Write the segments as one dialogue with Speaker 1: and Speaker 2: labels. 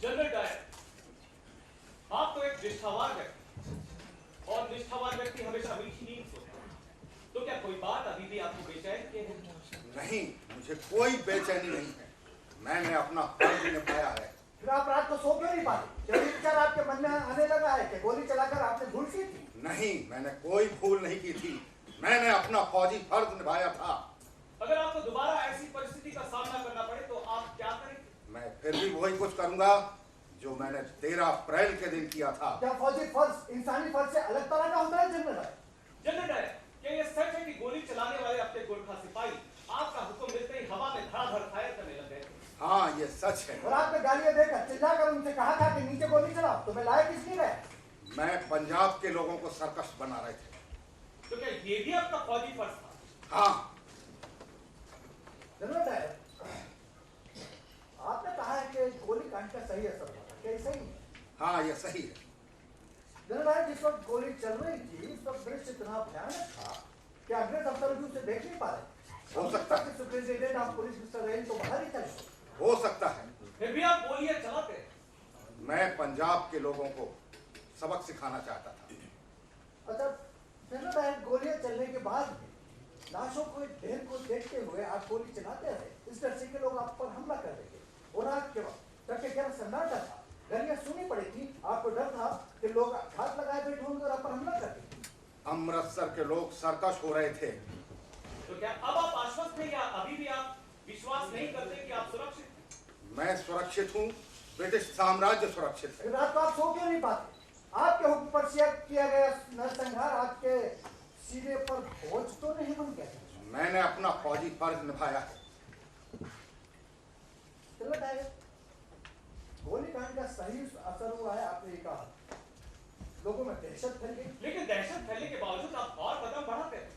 Speaker 1: General Dyer, आप तो एक निष्ठावान व्यक्ति, और निष्ठावान व्यक्ति हमेशा मीठी नींद सोता है। तो क्या कोई बात अभी भी आपको बेचैन किए है?
Speaker 2: नहीं, मुझे कोई बेचैनी नहीं है। मैंने अपना फर्ज निभाया है।
Speaker 3: फिर आप रात को सो क्यों नहीं पाते? क्या विचार आपके मन में आने लगा है कि गोली चलाकर आपने भूल की थी?
Speaker 2: नहीं, मैंने कोई भूल नहीं की थी। मैंने अपना फौजी फर्ज निभाया था।
Speaker 1: अगर आपको दोबारा ऐसी परिस्थिति का सामना करना पड़े तो आप क्या करेंगे?
Speaker 2: मैं फिर भी वही कुछ करूंगा जो मैंने 13 अप्रैल के दिन किया था।
Speaker 3: क्या फौजी फर्ज इंसानी फर्ज से अलग तरह का होता है जनरल?
Speaker 1: जनरल डायर, क्या यह सच है कि गोली चलाने वाले अपने गोरखा सिपाही आपका हुक्म मिलते ही हवा में धड़ाधड़ फायर करने लग गए?
Speaker 2: हाँ, ये सच है।
Speaker 3: और आपने गालियां देकर चिल्लाकर उनसे कहा था कि नीचे गोली चलाओ, तो मैं लायक इसलिए रहे।
Speaker 2: मैं पंजाब के लोगों को सरकश बना रहे थे।
Speaker 1: तो क्या ये भी आपका फौजी फर्ज था?
Speaker 2: हाँ।
Speaker 3: जनरल डायर, आपने कहा है कि गोली कांड का सही असर हुआ था, क्या ये सही है?
Speaker 2: हाँ, ये सही है।
Speaker 3: जनरल डायर, जिस वक्त गोली चल रही थी उस वक्त दृश्य इतना भयानक था कि अंग्रेज अफसर भी उसे देख नहीं पा रहे।
Speaker 2: हो सकता है।
Speaker 3: Superintendent of police mister rain तो बाहर ही चले।
Speaker 2: हो सकता है।
Speaker 1: फिर भी आप गोलियां चलाते?
Speaker 2: मैं पंजाब के लोगों को सबक सिखाना चाहता था।
Speaker 3: अच्छा जनरल डायर, गोलियां चलने के बाद भी लाशों को ढेर को देखते हुए आप गोली चलाते रहे, इस डर से कि लोग आप पर हमला कर देंगे। और रात के वक्त जबकि गहरा सन्नाटा था, गालियां सुनी पड़ी थी, आपको डर था कि लोग हाथ लगाए बैठे होंगे और आप पर हमला कर देंगे।
Speaker 2: अमृतसर के लोग सरकश हो रहे थे।
Speaker 1: तो क्या अब आप आश्वस्त हैं या अभी भी आप विश्वास नहीं करते कि आप सुरक्षित हैं?
Speaker 2: मैं सुरक्षित हूँ, ब्रिटिश साम्राज्य सुरक्षित है।
Speaker 3: रात को आप सो क्यों नहीं पाते? आपके हुक्म पर किया गया नरसंहार आपके सीने पर बोझ तो नहीं बन गया?
Speaker 2: मैंने अपना फौजी फर्ज निभाया है।
Speaker 3: चलो डायर, गोली कांड का सही असर हुआ है, आपने कहा। लोगों में दहशत फैल गई,
Speaker 1: लेकिन दहशत फैलने के बावजूद आप और कदम बढ़ाते हैं।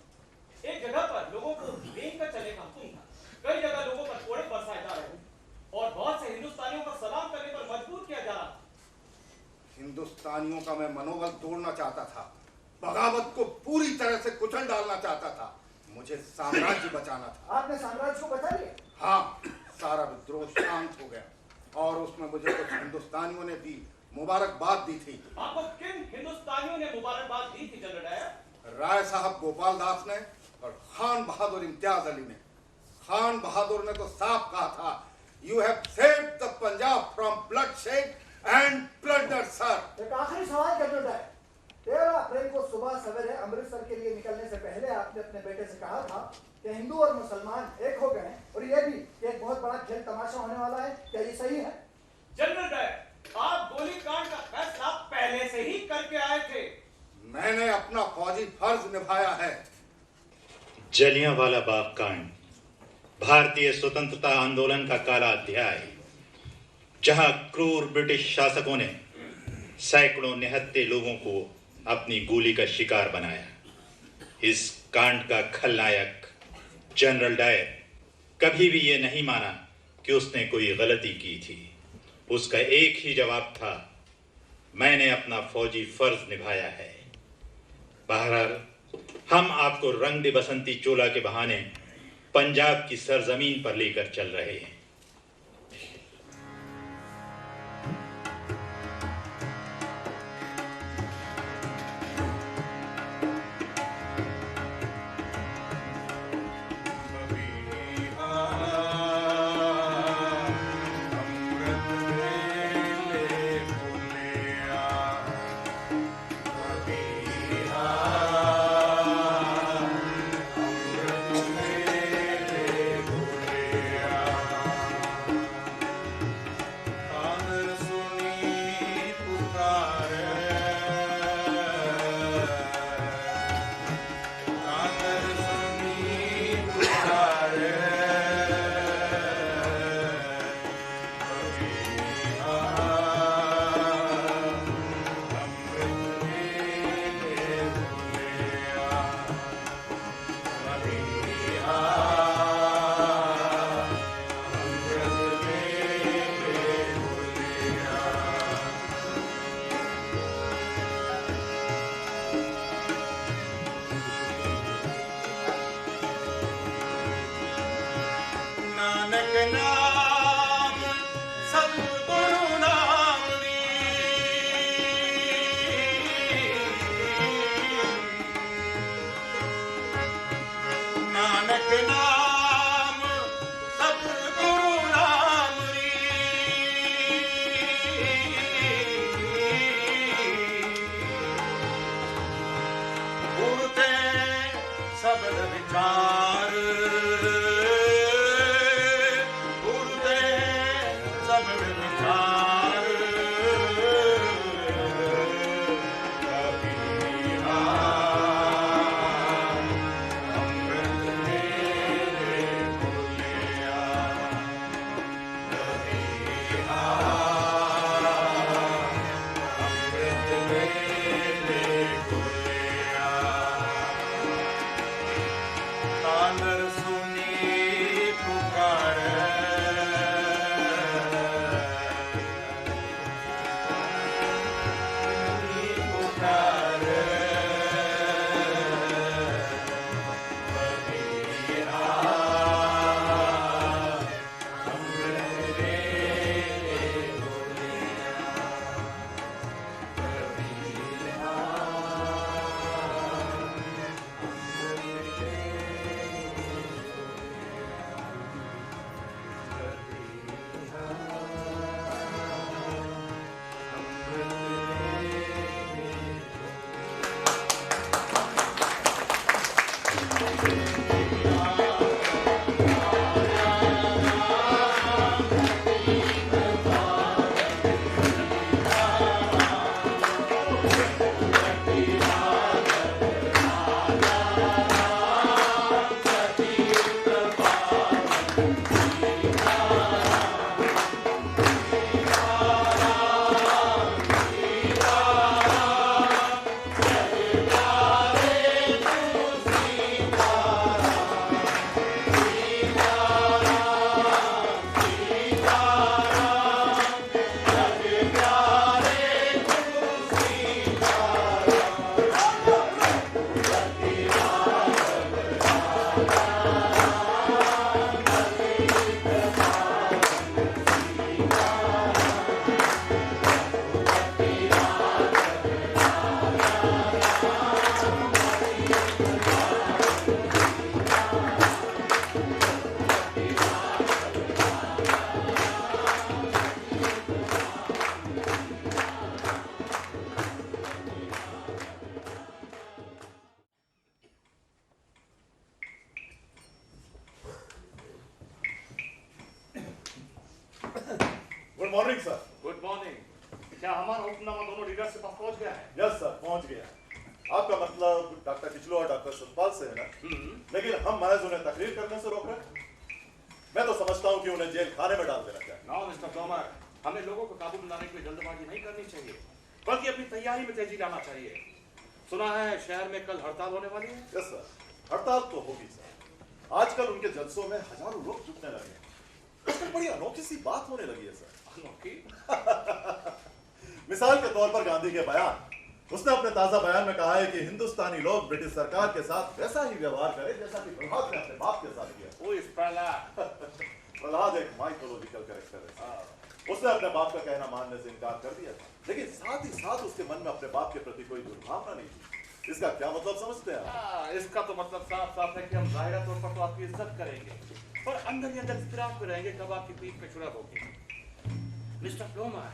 Speaker 1: एक जगह पर लोगों को देख कर चलने का हुक्म था, कई जगह लोगों पर कोड़े बरसाए जा रहे थे और बहुत से हिंदुस्तानियों को सलाम करने पर मजबूर किया जा रहा था।
Speaker 2: हिंदुस्तानियों का मैं मनोबल तोड़ना चाहता था, बगावत को पूरी तरह से कुचल डालना चाहता था। मुझे साम्राज्य बचाना था।
Speaker 3: आपने साम्राज्य को बचा लिया?
Speaker 2: हाँ, सारा विद्रोह शांत हो गया और उसमें मुझे कुछ हिंदुस्तानियों ने भी मुबारकबाद दी थी।
Speaker 1: आपको किन हिंदुस्तानियों ने मुबारकबाद दी थी जनरल डायर?
Speaker 2: राय साहब गोपाल दास ने और खान बहादुर इम्तियाज अली ने। खान बहादुर ने तो साफ कहा था, you have saved the Punjab from bloodshed and plunder sir.
Speaker 3: एक आखिरी सवाल जनरल डायर, 13 अप्रैल को सुबह सवेरे अमृतसर के लिए निकलने से पहले आपने अपने बेटे से कहा था कि हिंदू और मुसलमान एक हो गए और ये भी कि एक बहुत बड़ा खेल तमाशा होने वाला है, क्या ये सही है?
Speaker 1: जनरल डायर, आप गोली कांड का फैसला पहले से ही करके आए थे।
Speaker 2: मैंने अपना फौजी फर्ज निभाया है।
Speaker 4: जलियांवाला बाग कांड भारतीय स्वतंत्रता आंदोलन का काला अध्याय, जहां क्रूर ब्रिटिश शासकों ने सैकड़ों निहत्थे लोगों को अपनी गोली का शिकार बनाया। इस कांड का खलनायक जनरल डायर कभी भी यह नहीं माना कि उसने कोई गलती की थी। उसका एक ही जवाब था, मैंने अपना फौजी फर्ज निभाया है। बहरहाल हम आपको रंग दे बसंती चोला के बहाने पंजाब की सरजमीन पर लेकर चल रहे हैं।
Speaker 5: नानक नाम सतगुरु नाम good morning sir.
Speaker 1: Good morning. क्या हमारा हुक्मनामा दोनों लीडर्स के पास पहुंच गया है?
Speaker 5: यस सर, पहुंच गया। आपका मतलब डॉक्टर किचलू और डॉक्टर सतपाल से है ना? लेकिन हम महज उन्हें तकरीर करने से रोक रहे हैं। मैं तो समझता हूँ कि उन्हें जेल खाने में डाल देना चाहिए।
Speaker 1: नो मिस्टर तोमर, हमें लोगों को काबू में लाने के लिए जल्दबाजी नहीं करनी चाहिए, बल्कि अपनी तैयारी में तेजी लाना चाहिए। सुना है शहर में कल हड़ताल होने वाली है?
Speaker 5: यस सर, हड़ताल तो होगी सर। आजकल उनके जलसों में हजारों लोग जुटने लगे हैं। आजकल बड़ी अनोखी सी बात होने लगी है सर।
Speaker 1: अनोखी?
Speaker 5: मिसाल के तौर पर गांधी के बयान, उसने अपने ताजा बयान में कहा है कि हिंदुस्तानी लोग ब्रिटिश सरकार के साथ वैसा ही व्यवहार करें जैसा कि प्रहलाद ने अपने बाप के साथ किया।
Speaker 1: वो इस प्रहलाद
Speaker 5: प्रहलाद एक माइथोलॉजिकल कैरेक्टर है। उसने अपने बाप का कहना मानने से इनकार कर दिया था, लेकिन साथ ही साथ उसके मन में अपने बाप के प्रति कोई दुर्भावना नहीं थी। इसका क्या मतलब समझते हैं आप?
Speaker 1: इसका तो मतलब साफ साफ है कि हम जाहिर तौर पर तो आपकी इज्जत करेंगे, पर अंदर ही अंदर इख्तिलाफ में रहेंगे कब आपकी पीठ पे चुड़ब होगी। मिस्टर तोमर,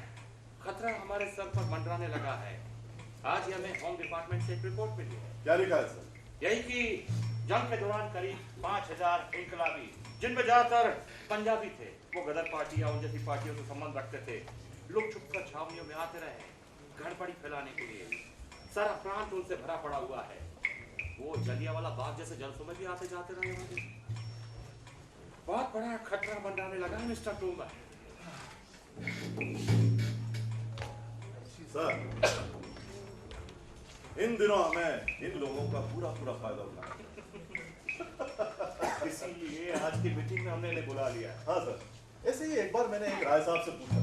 Speaker 1: खतरा हमारे सर पर मंडराने लगा है। आज ही हमें होम डिपार्टमेंट से एक रिपोर्ट मिली है।
Speaker 5: क्या लिखा है सर?
Speaker 1: यही कि जंग के दौरान करीब 5000 इनकलाबी, जिनमें ज्यादातर पंजाबी थे, वो गदर पार्टी या उन जैसी पार्टियों से संबंध रखते थे, लुक छुप कर छावनियों में आते रहे गड़बड़ी फैलाने के लिए। सारा प्रांत उनसे भरा पड़ा हुआ है। वो जलियांवाला बाग जैसे जलसों में भी आते जाते रहे होंगे। बहुत बड़ा खतरा मंडराने लगा है मिस्टर तोमर।
Speaker 5: सर, इन दिनों हमें इन लोगों का पूरा पूरा फायदा उठाना है।
Speaker 1: इसीलिए आज की मीटिंग में हमने इन्हें बुला लिया।
Speaker 5: हाँ सर, ऐसे ही एक बार मैंने एक राय साहब से पूछा,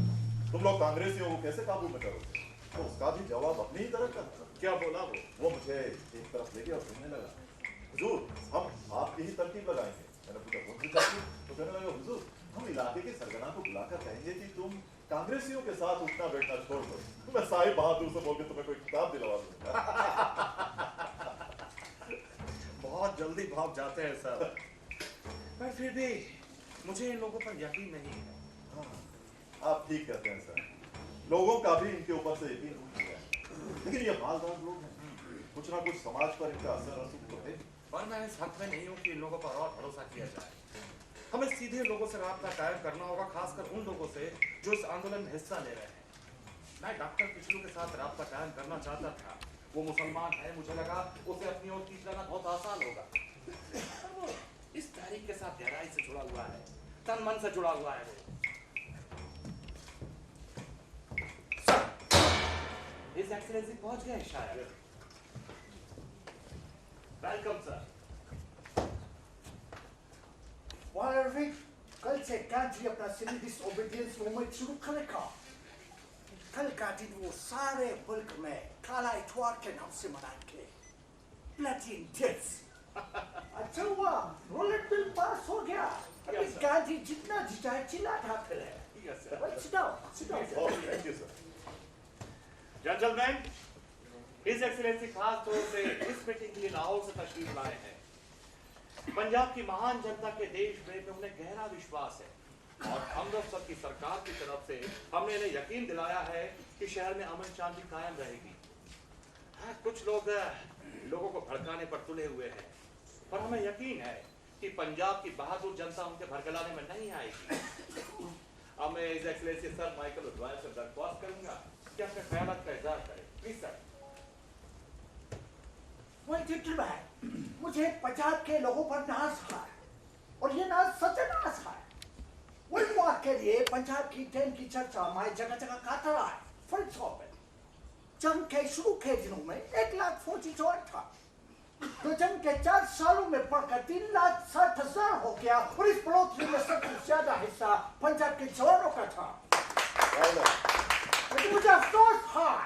Speaker 5: तुम लोग कांग्रेसियों को कैसे काबू में करोगे? तो उसका भी जवाब अपनी ही तरफ का था।
Speaker 1: क्या बोला
Speaker 5: वो मुझे एक तरफ लेके और कहने लगा, हुजूर हम आपकी ही तरकीब लगाएंगे। मैंने पूछा कौन सी तरकीब? तो कहने लगा, हुजूर हम इलाके के सरगना को बुलाकर कहेंगे कि तुम कांग्रेसियों के साथ उठना बैठना छोड़ दो। तो मैं साहिब बहादुर से बोल के तुम्हें कोई किताब दिलवा दूंगा।
Speaker 1: बहुत जल्दी भाग जाते हैं सर, पर फिर भी मुझे इन लोगों पर यकीन नहीं है।
Speaker 5: हाँ, आप ठीक कहते हैं सर, लोगों का भी इनके ऊपर से यकीन उठ गया है। लेकिन ये मालदार लोग हैं, कुछ ना कुछ समाज पर इनका असर रसूख तो है।
Speaker 1: पर मैं इस हक में नहीं हूँ कि इन लोगों पर और भरोसा किया जाए। हमें सीधे लोगों से राब्ता कायम करना होगा, खासकर उन लोगों से जो इस आंदोलन में हिस्सा ले रहे हैं। मैं डॉक्टर किचलू के साथ राब्ता कायम करना चाहता था। वो मुसलमान है, मुझे लगा उसे अपनी ओर खींच लाना बहुत आसान होगा। पर वो इस तहरीक के साथ गहराई से जुड़ा हुआ है, तन मन से जुड़ा हुआ है। हिज एक्सीलेंसी पहुंच गए शायद। Welcome sir.
Speaker 3: कल से गांधी अपना सिविल डिसओबीडियंस मूवमेंट शुरू करेगा। कल का दिन वो सारे मुल्क में काला इतवार के नाम से मनाएंगे। Bloody deaths. अच्छा हुआ रोलेट बिल पास हो गया। अभी गांधी जितना जिताए चिल्लाता फिरे। Sit down.
Speaker 5: Thank you sir.
Speaker 1: Gentleman, his excellency खास तौर से इस मीटिंग के लिए लाहौर से तशरीफ लाए हैं। पंजाब की महान जनता के देश प्रेम में उन्हें गहरा विश्वास है और अमृतसर की सरकार की तरफ से हमने इन्हें यकीन दिलाया है कि शहर में अमन शांति कायम रहेगी। हाँ, कुछ लोग लोगों को भड़काने पर तुले हुए हैं, पर हमें यकीन है कि पंजाब की बहादुर जनता उनके भड़कलाने में नहीं आएगी। अब मैं हिज एक्सीलेंसी सर माइकल उद्वायर से दरख्वास्त करूंगा कि अपने ख्यालात का इज़हार करें। Please sir.
Speaker 3: मुझे पंजाब के लोगों पर नाज है और ये नाज सच्चा नाज है। वर्ल्ड वॉर के लिए पंजाब की ट्रेन की चर्चा हमारी जगह जगह काटा रहा है। फॉर एग्जाम्पल, जंग के शुरू के दिनों में 1 लाख फौजी जवान था, तो जंग के 4 सालों में बढ़कर 3,60,000 हो गया और इस बढ़ोतरी में सबसे ज्यादा हिस्सा पंजाब के जवानों का था। लेकिन मुझे अफसोस है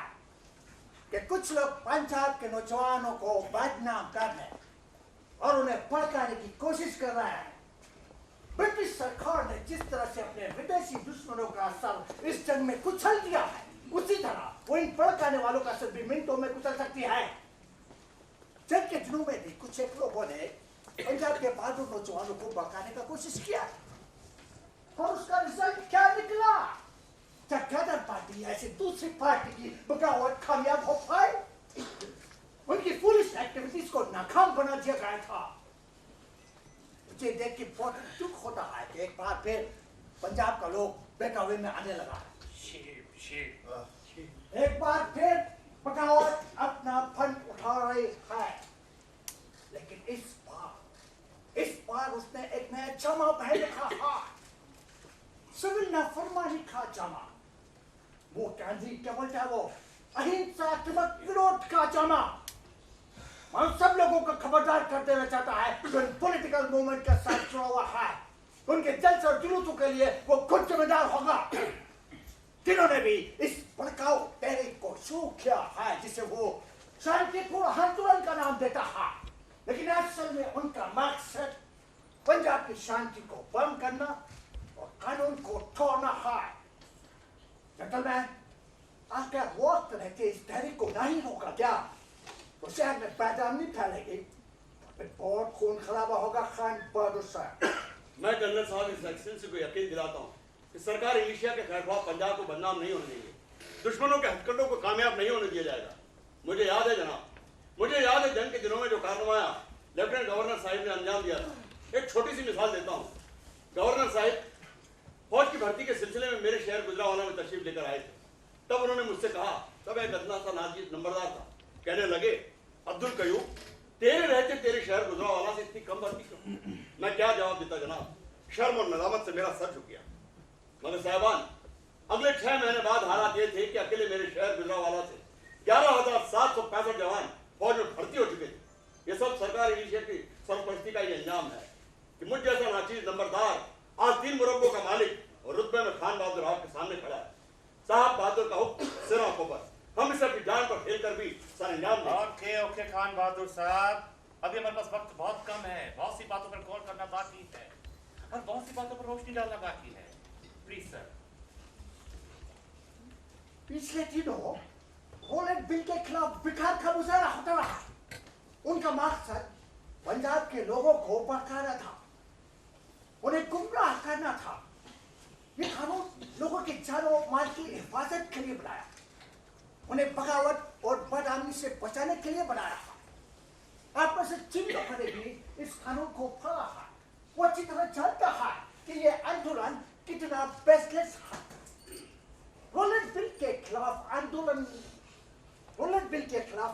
Speaker 3: कि कुछ लोग पंजाब के नौजवानों को बदनाम करने और उन्हें भड़काने की कोशिश कर रहे हैं। ब्रिटिश सरकार ने जिस तरह से अपने विदेशी दुश्मनों का असर इस जंग में कुचल दिया है, उसी तरह वो इन भड़काने वालों का असर भी मिनटों में कुचल सकती है। जंग के दिनों में भी कुछ एक लोगों ने पंजाब के बहादुर नौजवानों को भड़काने का कोशिश किया और उसका रिजल्ट क्या निकला? क्या गदर पार्टी ऐसी दूसरी पार्टी की बगावत कामयाब हो पाए? उनकी पुलिस एक्टिविटीज को नाकाम बना दिया गया था। मुझे देख के बहुत दुख होता है कि एक बार फिर पंजाब का लोग बेकाबू में आने लगा है। एक बार फिर बगावत अपना फन उठा रही है, लेकिन इस बार उसने एक नया जामा पहन रखा है, सिविल नाफरमानी का जामा। वो गांधी क्या बोलता है, वो अहिंसात्मक विरोध का जामा। हम सब लोगों को खबरदार कर देना चाहता है जो पॉलिटिकल मूवमेंट के साथ जुड़ा हुआ है, उनके जलसे और जुलूसों के लिए वो खुद जिम्मेदार होगा। जिन्होंने भी इस भड़काऊ तहरीक को शुरू किया है जिसे वो शांतिपूर्ण आंदोलन का नाम देता है, लेकिन असल में उनका मकसद पंजाब की शांति को भंग करना और कानून को तोड़ना है। जेंटलमैन, अगर वक्त रहते इस तहरीक को नहीं रोका क्या तो शहर में बेदमनी फैलेगी, फिर बहुत खून खराबा होगा। खान बहादुर साहब,
Speaker 6: मैं कर्नल साहब इस एक्सीलेंसी को यकीन दिलाता हूँ कि सरकार एशिया के खैरख्वाह पंजाब को बदनाम नहीं होने देगी, दुश्मनों के हथकंडों को कामयाब नहीं होने दिया जाएगा। मुझे याद है जनाब, मुझे याद है जंग के दिनों में जो कारनामा लेफ्टिनेंट गवर्नर साहिब ने अंजाम दिया था। एक छोटी सी मिसाल देता हूँ। गवर्नर साहिब फौज की भर्ती के सिलसिले में मेरे शहर गुजरावाला में तशरीफ लेकर आए थे। तब उन्होंने मुझसे कहा, तब एक अदना सा नाजीज नंबरदार था, कहने लगे, अब्दुल कयूम, तेरे रहते तेरे शहर गुजरावाला से इतनी कम भर्ती क्यों? मैं क्या जवाब देता जनाब, शर्म और नदामत से मेरा सर झुक गया। मगर साहबान, अगले 6 महीने बाद हालात ये थे कि अकेले मेरे शहर गुजरावाला से 11,765 जवान फौज में भर्ती हो चुके थे। ये सब सरकार एशिया की सरपरस्ती का ये अंजाम है कि मुझ जैसा नाचीज नंबरदार आज 3 मुरब्बों का मालिक और रुतबे में खान बहादुर आपके सामने खड़ा है। साहब बहादुर का हुक्म सिर आंखों पर, हम इसे अपनी जान पर खेल कर भी सर अंजाम देंगे।
Speaker 7: ओके खान बहादुर साहब, अभी हमारे पास वक्त बहुत कम है, बहुत सी बातों पर गौर करना बाकी है और बहुत सी बातों पर रोशनी डालना बाकी है। Please sir.
Speaker 3: पिछले दिनों रॉलेट बिल के खिलाफ बिखार का मुजाहरा होता रहा। उनका मकसद पंजाब के लोगों को भड़काना था, उन्हें गुमराह करना था। ये कानून लोगों के जान और माल की हिफाजत के लिए बनाया, उन्हें बगावत और बदनामी से बचाने के लिए बनाया था। आप में से जिन लोगों ने भी इस कानून को पढ़ा है वो अच्छी तरह जानता है कि ये आंदोलन कितना बेसलेस है। रॉलेट बिल के खिलाफ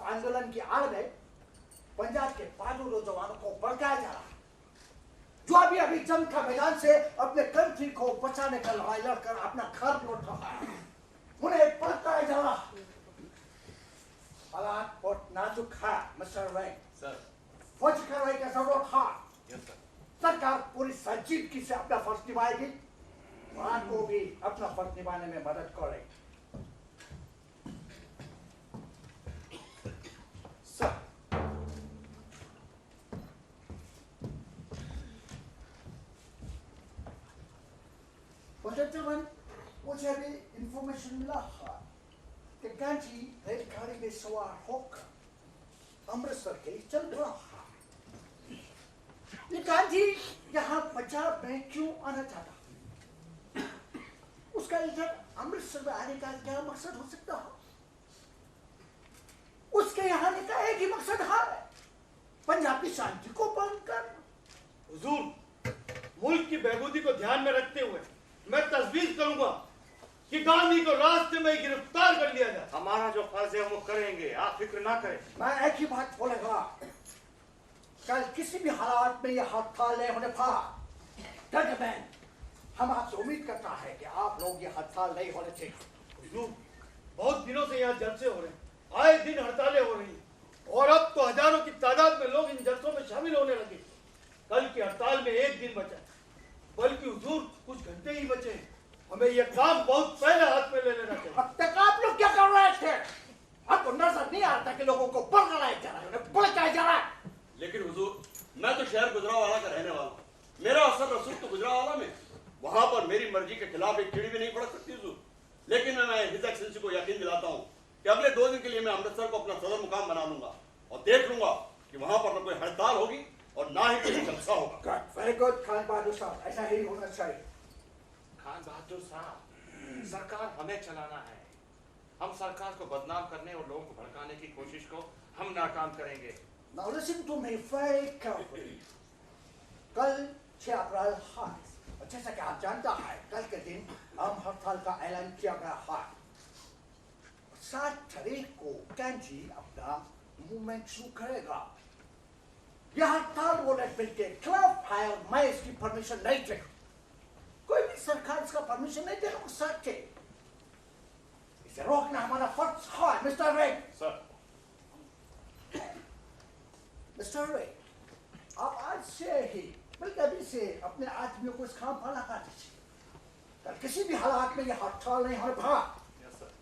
Speaker 3: आंदोलन की आड़ में पंजाब के बहादुर नौजवानों को भड़काया जा रहा है, जो अभी जंग का मैदान से अपने कंट्री को बचाने का लड़ाई लड़कर अपना घर लौट रहा है। उन्हें भड़काया जा रहा है। हालात बहुत नाजुक है मिस्टर रैंक
Speaker 7: सर।
Speaker 3: फौज कार्रवाई की जरूरत है।
Speaker 7: Yes sir.
Speaker 3: सरकार पूरी संजीदगी से अपना फर्ज निभाएगी, वहां को भी अपना फर्ज निभाने में मदद करेगी। सर, मुझे अभी इंफॉर्मेशन मिला है कि गांधी रेलगाड़ी में सवार होकर अमृतसर के लिए चल रहा है। ये गांधी यहाँ पंजाब में क्यों आना चाहता? उसका इधर अमृतसर में आने का क्या मकसद हो सकता है? उसके यहाँ आने का एक ही मकसद है, पंजाब की शांति को भंग करना।
Speaker 8: हुजूर, मुल्क की बहबूदी को ध्यान में रखते हुए मैं तजवीज करूंगा कि गांधी को रास्ते में ही गिरफ्तार कर लिया जाए।
Speaker 7: हमारा जो फर्ज है वो करेंगे, आप फिक्र ना करें।
Speaker 3: मैं एक ही बात बोलेगा, कल किसी भी हालात में यह हड़ताल नहीं होने पाया। हम आपसे उम्मीद करता है कि आप लोग ये हड़ताल नहीं होने चाहिए।
Speaker 8: हुजूर, बहुत दिनों से यहाँ जलसे हो रहे हैं, आए दिन हड़तालें हो रही हैं और अब तो हजारों की तादाद में लोग इन जलसों में शामिल होने लगे। कल की हड़ताल में एक दिन बचा, बल्कि हुजूर कुछ घंटे ही बचे हैं। हमें यह काम बहुत पहले हाथ में ले लेना चाहिए।
Speaker 3: अब तक आप लोग क्या कर रहे थे? आपको नजर नहीं आता कि लोगों को भड़काया जा रहा है, उन्हें भड़काया जा रहा है।
Speaker 6: लेकिन हुजूर, मैं तो शहर गुजरावाला का रहने वाला हूँ, मेरा असर रसूख तो गुजरावाला में, वहां पर मेरी मर्जी के खिलाफ एक चिड़ी भी नहीं पड़ सकती हुजूर। लेकिन मैं हिज एक्सेलेंसी को यकीन दिलाता हूँ कि अगले 2 दिन के लिए मैं अमृतसर को अपना सदर मुकाम बना लूंगा और देख लूंगा कि वहां पर न कोई हड़ताल होगी और ना ही कोई जलसा होगा।
Speaker 3: वेरी गुड खान बहादुर साहब, ऐसा ही होना चाहिए।
Speaker 7: खान बहादुर साहब, सरकार हमें चलाना है। हम सरकार को बदनाम करने और लोगों को भड़काने की कोशिश को हम नाकाम करेंगे।
Speaker 3: Now listen to me very carefully. कल 6 अप्रैल है जैसा कि आप जानता है, कल के दिन आम हड़ताल का ऐलान किया गया है। 7 तारीख को कैंची अपना मूवमेंट शुरू करेगा। यह हड़ताल वोलेट बिल के खिलाफ है और मैं इसकी परमिशन नहीं देगा। कोई भी सरकार इसका परमिशन नहीं दे सकती। इसे रोकना हमारा फर्ज है, मिस्टर रे।
Speaker 5: सर,
Speaker 3: मिस्टर रे, आप आज से ही बल्कि अभी से अपने आदमियों को इस काम पर लगा दीजिए। कल किसी भी हालात में यह हड़ताल नहीं होने पाएगा।
Speaker 5: Yes sir.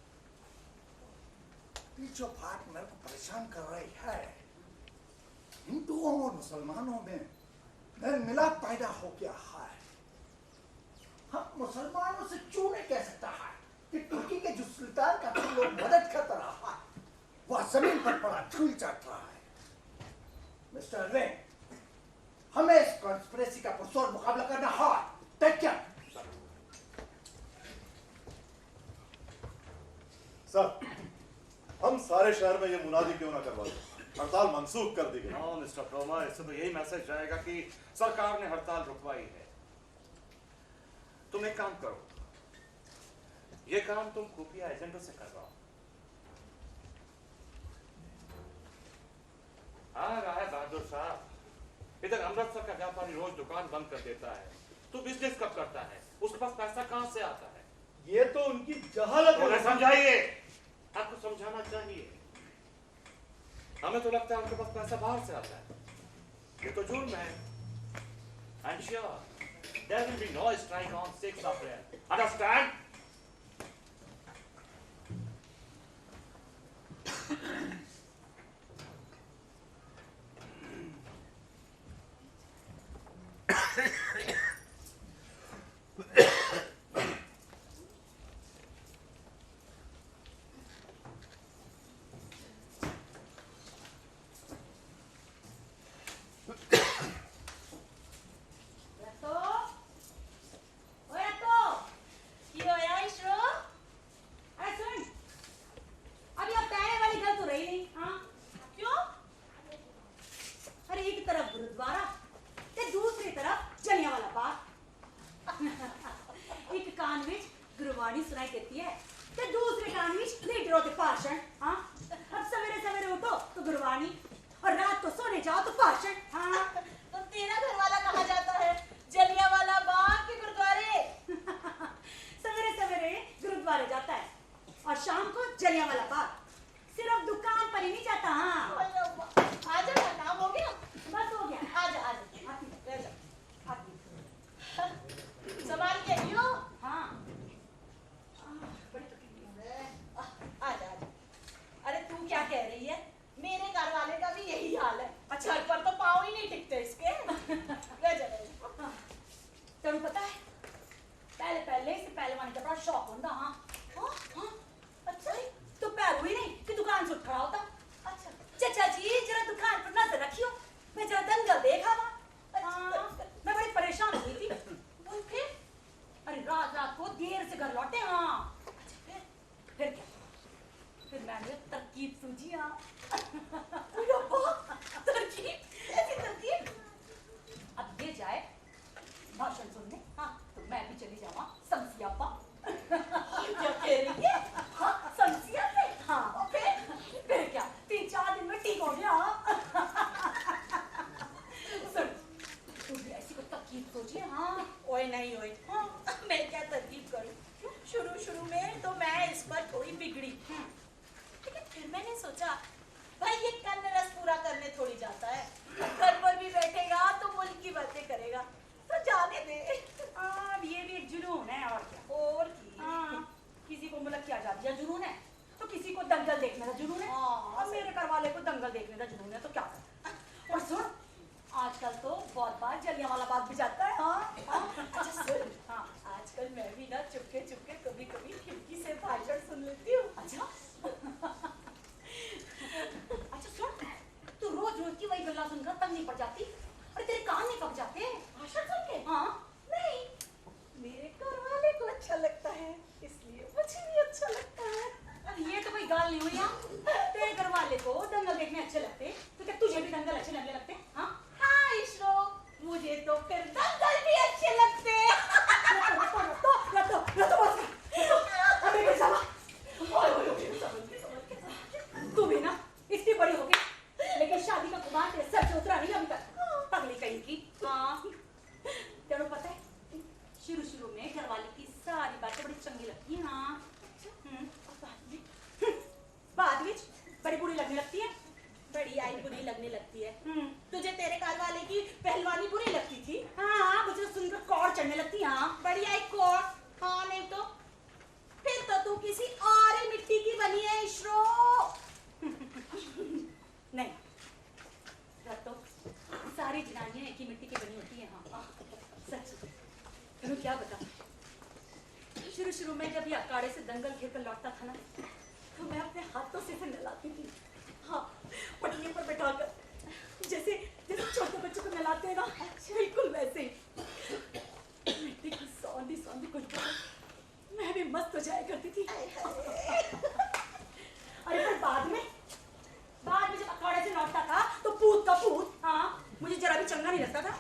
Speaker 3: ये जो बात मेरे को परेशान कर रही है, हिंदुओं और मुसलमानों में मेल मिलाप पैदा हो गया है। हम मुसलमानों से क्यों नहीं कह सकता है कि तुर्की के जो सुल्तान का तुम लोग मदद करता रहा है, वह जमीन पर पड़ा धूल चाट रहा है। मिस्टर रे, हमें इस कॉन्स्पिरेसी का पुरजोर मुकाबला करना है। Take care.
Speaker 5: सर, हम सारे शहर में ये मुनादी क्यों ना करवा दें? हड़ताल मंसूख कर दी गई।
Speaker 7: हाँ मिस्टर तोमर, इससे तो यही मैसेज जाएगा कि सरकार ने हड़ताल रुकवाई है। तुम एक काम करो, ये काम तुम खुफिया एजेंटों से करवाओ। आ रहा है बहादुर साहब, इधर अमृतसर का व्यापारी रोज दुकान बंद कर देता है, तो बिजनेस कब करता है? उसके पास पैसा कहां से आता है?
Speaker 8: ये तो उनकी जहालत
Speaker 7: उन्हें
Speaker 8: है।
Speaker 7: समझाइए, आपको समझाना चाहिए। हमें तो लगता है उनके पास पैसा बाहर से आता है। ये तो जुर्म है। And sure, there will be no strike on 6th April. Understand?
Speaker 9: Gurbani सुनाई देती है ते दूसरे कान में लीडरों के भाषण। हाँ, अब सवेरे सवेरे उठो तो गुरबाणी और रात को सोने जाओ तो भाषण। हाँ,
Speaker 10: तो तेरा घर वाला कहाँ जाता है? जलियांवाला बाग के गुरुद्वारे।
Speaker 9: सवेरे सवेरे गुरुद्वारे जाता है और शाम को जलियांवाला बाग। सिर्फ दुकान पर ही नहीं जाता। हाँ,
Speaker 10: आजा ना, काम हो गया?
Speaker 9: बस हो गया।
Speaker 10: आजा आजा, संभाल के आइयो।
Speaker 9: हाँ,
Speaker 10: आजा आजा। अरे तू क्या कह रही है? मेरे घर वाले का भी यही हाल है। अच्छा, घर पर तो पाँव ही नहीं टिकते इसके।
Speaker 9: तेरू पता है पहले पहले इसे पहलवानी का बड़ा शौक होता। हाँ
Speaker 10: हाँ हाँ, अच्छा
Speaker 9: तो पैर हुई नहीं कि दुकान से उठ खड़ा होता।
Speaker 10: अच्छा।
Speaker 9: चाचा जी जरा दुकान पर नजर रखियो, मैं जरा दंगल देखा था। मैं बड़ी परेशान हुई थी।
Speaker 10: और फिर?
Speaker 9: अरे रात रात को देर से घर लौटे। हाँ,
Speaker 10: अच्छा
Speaker 9: फिर क्या? फिर मैंने तरकीब सूझी। हाँ,
Speaker 10: तरकीब? ऐसी तरकीब?
Speaker 9: अब ये जाए भाषण सुनने। हाँ, तो मैं भी चली जाऊँ समसिया पा।
Speaker 10: क्या कह रही है?
Speaker 9: हाँ, समसिया पे। हाँ, फिर क्या 3-4 दिन में ठीक हो गया। सुन, तू भी ऐसी कोई तरकीब सोची? हाँ,
Speaker 10: ओए नहीं ओए, मैं क्या तरकीब करूं? शुरू में तो मैं इस पर थोड़ी बिगड़ी, लेकिन फिर मैंने सोचा भाई ये कन्न रस पूरा करने थोड़ी जाता है। घर पर भी बैठेगा तो मुल्क की बातें करेगा, तो जाने दे।
Speaker 9: अब ये भी एक जुनून है और क्या।
Speaker 10: और की
Speaker 9: हाँ, किसी को मुल्क की आजादी का जुनून है तो किसी को दंगल देखने का जुनून है।
Speaker 10: हाँ,
Speaker 9: और मेरे घर वाले को दंगल देखने का जुनून है, तो क्या करें। और सुन, आजकल तो बहुत बार जलियांवाला बाग भी जाता है। हाँ,
Speaker 10: अच्छा सुन,
Speaker 9: हाँ,
Speaker 10: आजकल मैं भी ना चुपके चुपके कभी कभी खिड़की से भाषण सुन लेती हूँ।
Speaker 9: अच्छा। अच्छा सुन, तू रोज रोज की वही गल्ला सुनकर तंग नहीं पड़ जाती? अरे तेरे कान नहीं पक जाते
Speaker 10: भाषण सुन के?
Speaker 9: हाँ,
Speaker 10: नहीं, मेरे घर वाले को अच्छा लगता है, इसलिए मुझे भी अच्छा लगता है।
Speaker 9: अब ये तो कोई गाल नहीं हुई। हाँ, तेरे घर वाले को दंगल देखने अच्छे लगते तो क्या तुझे भी दंगल अच्छे लगने लगते? हाँ,
Speaker 10: हाँ इसरो, मुझे तो फिर दंगल भी अच्छे लगते हैं।
Speaker 9: शुरू में जब ये अखाड़े से दंगल खेलकर लौटता था ना, तो मैं अपने हाथों से इसे नहलाती थी। हाँ, पटली पर बैठाकर, जैसे छोटे बच्चों को नहलाते हैं ना, बिल्कुल वैसे ही। मिट्टी की सौंधी सौंधी खुशबू मैं भी मस्त हो जाया करती थी। अरे पर बाद में जब अखाड़े से लौटता था तो पूत का पूत, हाँ, मुझे जरा भी चंगा नहीं लगता था।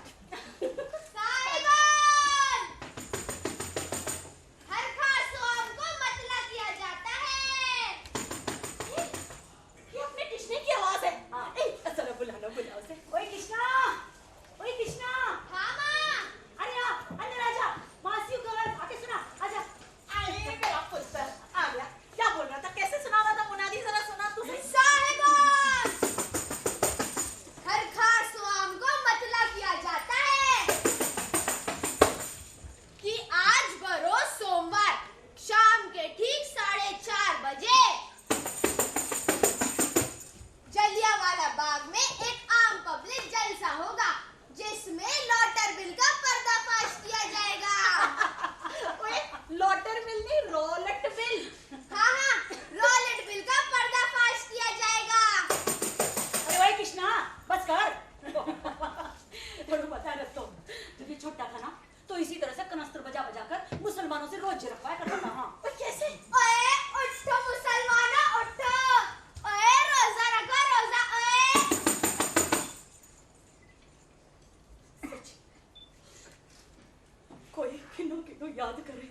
Speaker 9: याद करें,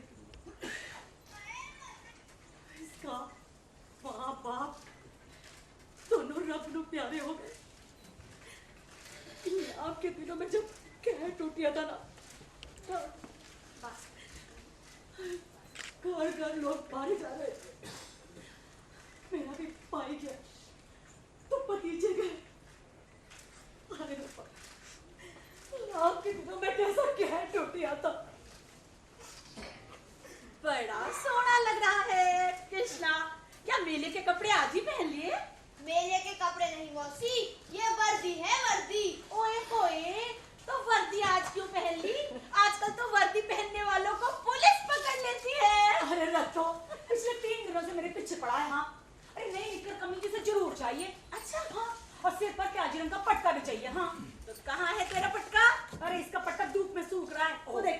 Speaker 9: इसका माँ बाप दोनों रब नु प्यारे हो गए। आपके दिनों में जब कह टूटिया था ना, घर घर लोग मारे जा रहे थे, मेरा भी पाई गया तो भतीजे गए। अरे आपके दिनों में कैसा कह टूटिया था।
Speaker 10: बड़ा सोना लग रहा है कृष्णा। क्या मेले के कपड़े आज ही पहन लिए?
Speaker 11: मेले के कपड़े नहीं मौसी, ये वर्दी है वर्दी।
Speaker 10: ओए होए, तो वर्दी आज क्यों पहन ली? आजकल तो वर्दी पहनने वालों को पुलिस पकड़ लेती है।
Speaker 9: अरे रखो, पिछले 3 दिनों से मेरे पीछे पड़ा है। हाँ, अरे नई निकर कमीज से जरूर चाहिए।
Speaker 10: अच्छा,
Speaker 9: हाँ, और सिर पर प्याजी रंग का पटका भी चाहिए। हाँ,
Speaker 10: तो कहाँ है तेरा पटका?
Speaker 9: अरे इसका पटका धूप में सूख रहा है, वो देख।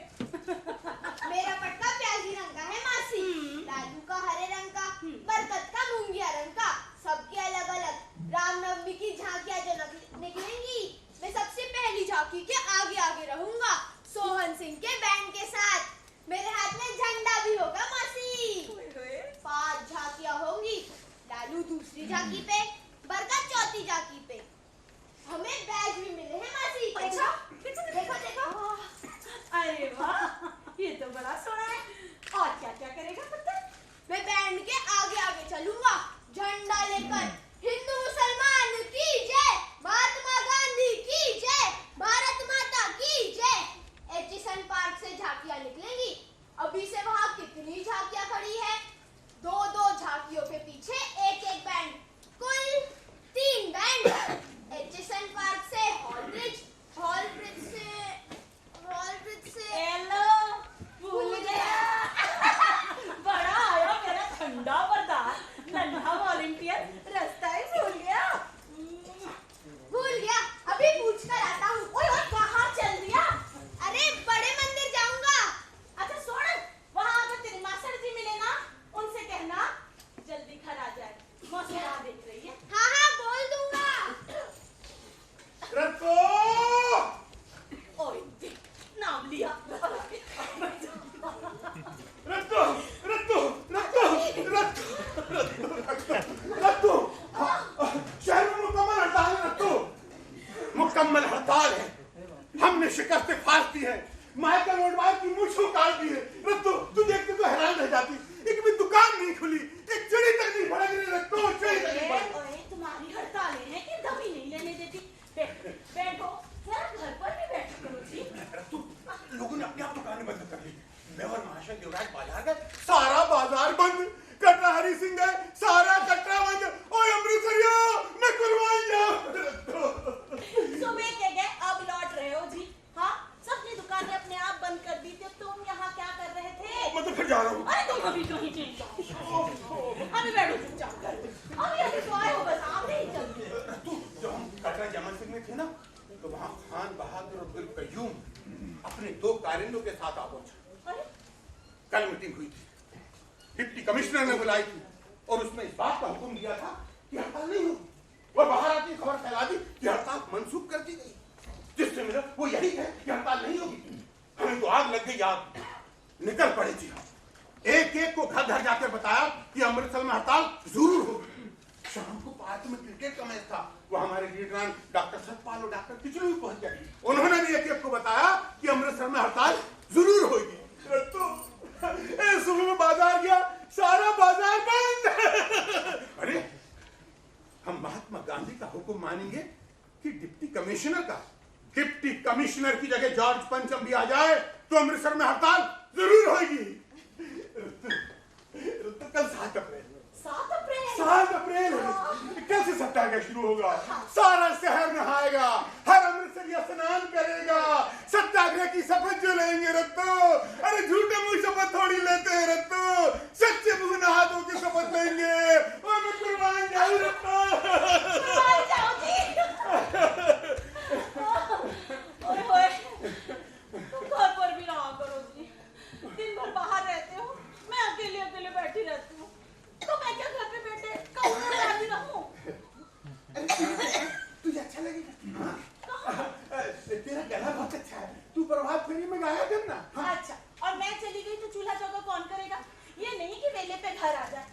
Speaker 11: मेरा पटका प्याजी रंग का है मासी, लालू का हरे रंग का, बरकत का मूंगिया रंग का, सबके अलग अलग। रामनवमी की झांकियां जो निकलेंगी, मैं सबसे पहली झांकी के आगे आगे रहूंगा, सोहन सिंह के बैंड के साथ। मेरे हाथ में झंडा भी होगा मासी। 5 झांकियां होंगी, लालू दूसरी झांकी पे, बरकत चौथी झांकी पे। हमें बैग भी मिले हैं मासी।
Speaker 10: अच्छा,
Speaker 11: देखो देखो।
Speaker 10: अरे वाह, ये तो बड़ा सोना है। और क्या क्या करेगा पुत्र?
Speaker 11: मैं बैंड के आगे आगे चलूंगा, झंडा लेकर। हिंदू मुसलमान की जय, महात्मा गांधी की जय, भारत माता की जय। एचिसन पार्क से झांकियां निकलेंगी। अभी से वहाँ कितनी झांकियां खड़ी है? 2-2 झांकियों के पीछे एक-एक बैंड, कुल 3 बैंड। एचिसन पार्क से हॉल ब्रिज से
Speaker 10: हेलो, भूल गया। बड़ा आया मेरा ठंडा बरदार, नन्हा वॉलंटियर, रास्ता ही भूल गया।
Speaker 11: अभी पूछ कर आता हूँ।
Speaker 10: ओए ओए, कहाँ चल दिया?
Speaker 11: अरे बड़े मंदिर जाऊंगा।
Speaker 10: अच्छा सुन, वहाँ अगर तेरी मास्टर जी मिले ना, उनसे कहना जल्दी घर आ जाए। मौसी राह देख रही है।
Speaker 11: हाँ हाँ बोल दूंगा।
Speaker 2: रत्तो!
Speaker 10: ओए देख, नाम लिया।
Speaker 2: रत्तो! रत्तो! रत्तो! रत्तो! रत्तो! शहर में मुकम्मल हड़ताल है रत्तो! मुकम्मल हड़ताल है। हमने शिकस्त फाड़ दी है। माइकल रोडवाल की मूंछ उतार दी है। रत्तो, तू देखते तो हैरान रह जाती। एक भी दुकान नहीं खुली, एक चिड़ी तक नहीं भड़क रही रत्तो, चिड़ी तक नहीं भड़क।
Speaker 10: ओए, तुम्हारी हड़तालें हैं कि दम ही नहीं लेने देती। बैठो, जरा घर पर भी बैठ करो जी।
Speaker 2: रत्तो, लोगों ने अपने आप दुकानें बंद कर ली। मैं और महाशय देवराज बाजार गए, सारा बाजार बंद। कटरा हरी सिंह गए, सारा कटरा बंद। ओए अमृतसरिया, मैं कुर्बानिया।
Speaker 10: सुबह के गए, अब लौट रहे हो जी। हाँ, सबकी दुकानें अपने आप बंद कर दी थी, तुम यहाँ क्या कर रहे थे?
Speaker 2: मतलब फिर
Speaker 12: जा रहा हूँ।
Speaker 10: अरे तुम अभी कहीं नहीं जाओ। अभी बैठो चुपचाप कर। अभी तो आए हो बस आप नहीं चलते।
Speaker 12: तू जब हम कटरा जमन सिंह में थे ना, तो वहाँ खान बहादुर अब्दुल कयूम अपने 2 कारिंदों के साथ आ पहुंचा। कल मीटिंग हुई थी, डिप्टी कमिश्नर ने बुलाई थी और उसमें इस बात का हुक्म दिया था कि हड़ताल नहीं होगी, और बाहर आती खबर फैला दी कि हड़ताल मंसूख कर दी गई। जिससे मिला वो यही है कि हड़ताल नहीं होगी। हमें तो आग लग गई, आग निकल पड़े जी। एक एक को घर घर जाकर बताया कि अमृतसर में हड़ताल जरूर होगी। शाम को पार्क में क्रिकेट का मैच था, वो हमारे लीडरान डॉक्टर सतपाल और डॉक्टर किचलू भी पहुंच गए। उन्होंने भी एक एक को बताया कि अमृतसर में हड़ताल जरूर होगी। तो सुबह में बाजार गया, सारा बाजार बंद। अरे हम महात्मा गांधी का हुक्म मानेंगे कि डिप्टी कमिश्नर की जगह जॉर्ज पंचम भी आ जाए तो अमृतसर में हड़ताल जरूर होगी। तो कल 7 अप्रैल 7 अप्रैल कल से सत्याग्रह शुरू होगा। सारा शहर नहाएगा, हर अमृतसरी स्नान करेगा, सत्याग्रह की शपथ जो लेंगे रत्तो। अरे झूठे मुंह शपथ थोड़ी लेते हैं रत्तो, सच्चे मुंह नहा धो के शपथ लेंगे। और मैं कुर्बान जाऊं रत्तो।
Speaker 10: तुम घर पर भी रहा करो जी, दिन भर बाहर रहते हो, मैं अकेले अकेले बैठी रहती हूँ, तो मैं क्या घर पे बैठे कहीं भी रहूं?
Speaker 12: तुझे अच्छा लगेगा? तेरा गला बहुत अच्छा है, तू प्रभात फेरी में गाया करना।
Speaker 10: अच्छा, और मैं चली गई तो चूल्हा चौका कौन करेगा? ये नहीं कि वेले पे घर आ जाए।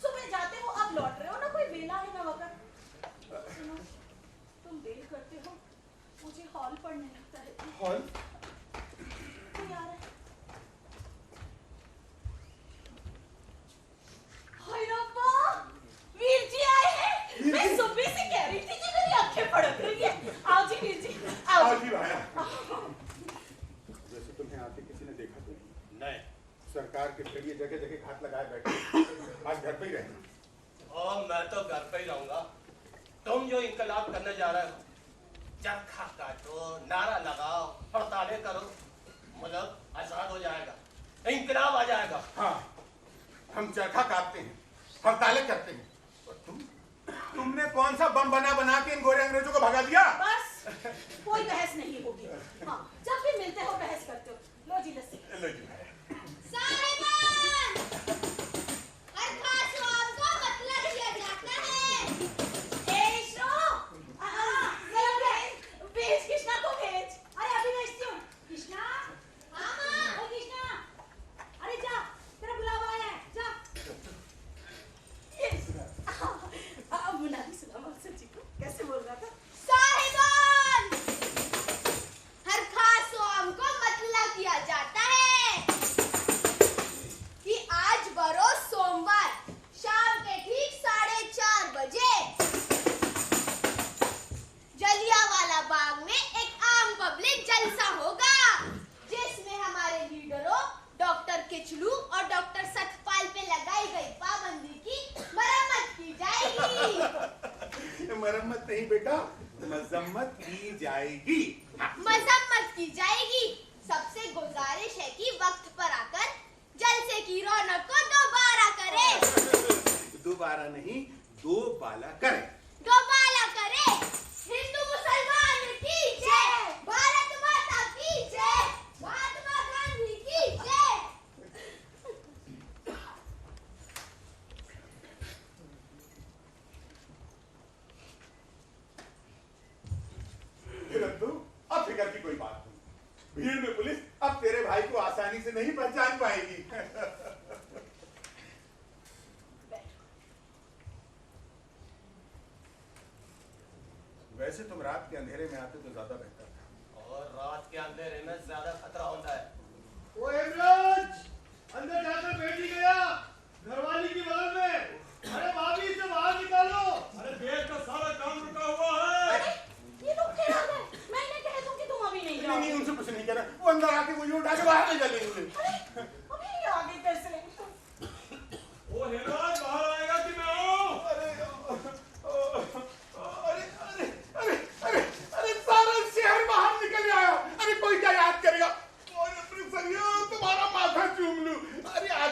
Speaker 10: सुबह जाते हो, अब लौट रहे हो ना, कोई वेला है ना वक्त। सुनो, तुम देर करते हो, मुझे हॉल पढ़ने लगता है।
Speaker 12: हॉल?
Speaker 10: कोई आ रहा है? हाय रब्बा, वीर जी आए हैं। मैं सुबह से कह रही थी कि मेरी आंखें फड़क रही है। आओ जी वीर जी, आओ
Speaker 12: जी भाया। जैसे तुम्हें आके किसी ने देखा तो
Speaker 6: नहीं।
Speaker 12: सरकार के जरिए जगह जगह घाट लगाए बैठे, आज घर पे ही रहना।
Speaker 6: और मैं तो घर पे ही रहूंगा। तुम जो इंकलाब करने जा रहे हो, चरखा काटो, नारा लगाओ, हड़तालें करो, मतलब आजाद हो जाएगा, इंकलाब आ जाएगा।
Speaker 12: हाँ, हम चरखा काटते हैं, हड़तालें करते हैं, और तुमने कौन सा बम बना के इन गोरे अंग्रेजों को भगा दिया?
Speaker 10: बस कोई बहस नहीं होगी। हाँ, जब भी मिलते हो बहस करते हो। लो जी लस्सी।
Speaker 12: लो जी भाई।
Speaker 11: साहिबान, हर खास स्वाद को मतलब किया जाता है।
Speaker 10: भेज कृष्णा को भेज। अरे अभी भेजती हूँ। कृष्णा,
Speaker 11: हाँ माँ।
Speaker 10: कृष्णा, अरे जा, तेरा बुलावा आया है, जा। मुनादी सुना मकसद जी को कैसे बोल रहा था?
Speaker 11: साहिबान, हर खास स्वाद को मतलब किया जाता है कि आज बरोज सोमवार शाम के ठीक 4:30 बजे जलियांवाला बाग में एक आम पब्लिक जलसा होगा, जिसमें हमारे लीडरों डॉक्टर किचलू और डॉक्टर सतपाल पे लगाई गई पाबंदी की मरम्मत की जाएगी।
Speaker 12: मरम्मत नहीं बेटा, मजम्मत की जाएगी।
Speaker 11: मजम्मत की जाएगी। सबसे गुजारिश है कि वक्त पर आकर जलसे की रौनक को दोबारा करें।
Speaker 12: दोबारा नहीं, 2 बाला करें।
Speaker 11: दोबारा करें। हिंदू मुसलमान की जय, भारत माता की जय, महात्मा गांधी की जय।
Speaker 12: रद्दू, अब फिक्र की कोई बात नहीं। भीड़ में पुलिस अब तेरे भाई को आसानी से नहीं पहचान पाएगी। वैसे तुम रात के अंधेरे में आते तो ज्यादा बेहतर था।
Speaker 6: और रात के अंधेरे में ज्यादा खतरा होता है।
Speaker 8: ओ हेमराज, अंदर जाकर बैठी गया, घरवाली की बगल में। अरे भाभी इसे बाहर निकालो। अरे देश का सारा काम रुका हुआ है।
Speaker 10: ये लोग क्या आ गए? मैं इन्हें कह दूं कि तुम अभी नहीं जाओ।
Speaker 12: नहीं, उनसे कुछ नहीं कह रहा, वो अंदर आके मुझे उठा के बाहर ले चलेंगे।
Speaker 10: अरे अभी ये आगे कैसे?
Speaker 8: ओ हेमराज, बाहर आएगा कि मैं आऊं?
Speaker 12: अरे सारा शहर बाहर निकल आया। अरे कोई क्या याद करेगा? तुम्हारा माथा चूम लूं। अरे आज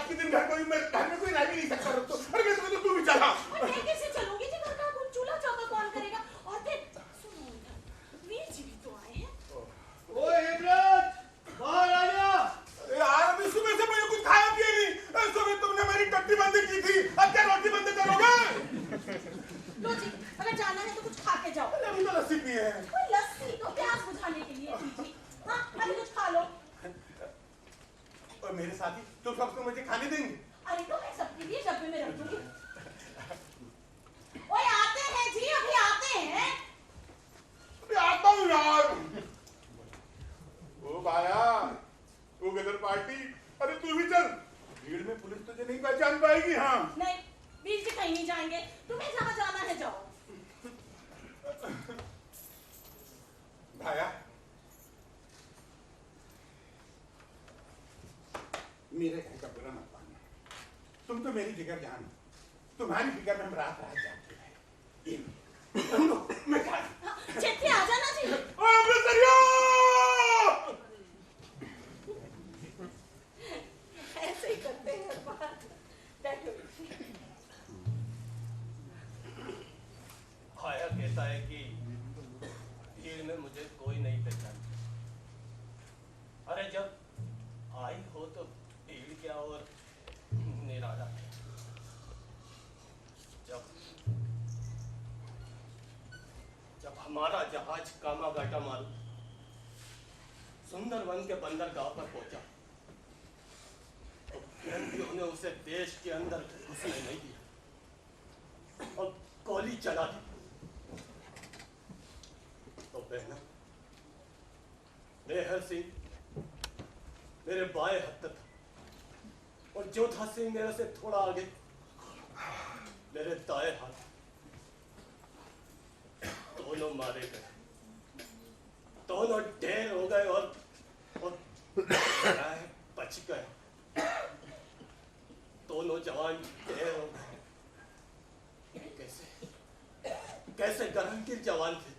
Speaker 12: तुझे नहीं पहचान पाएगी। हाँ
Speaker 10: नहीं, वीर जी कहीं नहीं जाएंगे, तुम्हें जहाँ जाना है जाओ।
Speaker 12: भाया, मेरे घर का बुरा मत मानना, तुम तो मेरी जिगर जान हो, तुम्हारी फिक्र में हम रात रात जागते रहे। मैं खा
Speaker 10: चेती आ जाना जी। ऐसे ही करते हैं बात। बैठो।
Speaker 1: आया कहता है कि भीड़ में मुझे कोई नहीं पहचानता। अरे जब आई हो तो भीड़ क्या और निराला है। जब हमारा जहाज कामागाटा मारू सुंदरवन के बंदरगाह पर पहुंचा तो फिरंगियों ने उसे देश के अंदर घुसने नहीं दिया और गोली चला दी। तो बहना बेहर सिंह मेरे बाएं हाथ था और जोधा सिंह मेरे से थोड़ा आगे मेरे दाएं हाथ। दोनों मारे गए, दोनों ढेर हो गए और बच गए। दोनों जवान ढेर हो गए। कैसे कैसे गरंगीर जवान थे,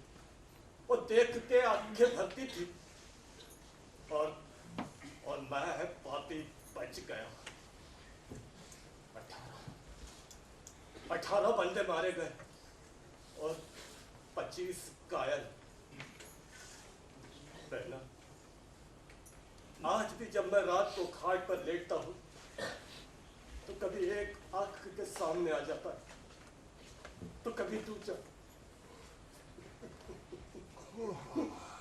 Speaker 1: वो देख के आंखें भरती थी और मैं पापी बच गया। 18 बंदे मारे गए और 25 घायल। बहना, आज भी जब मैं रात को खाट पर लेटता हूँ तो कभी एक आंख के सामने आ जाता है तो कभी दूसरा।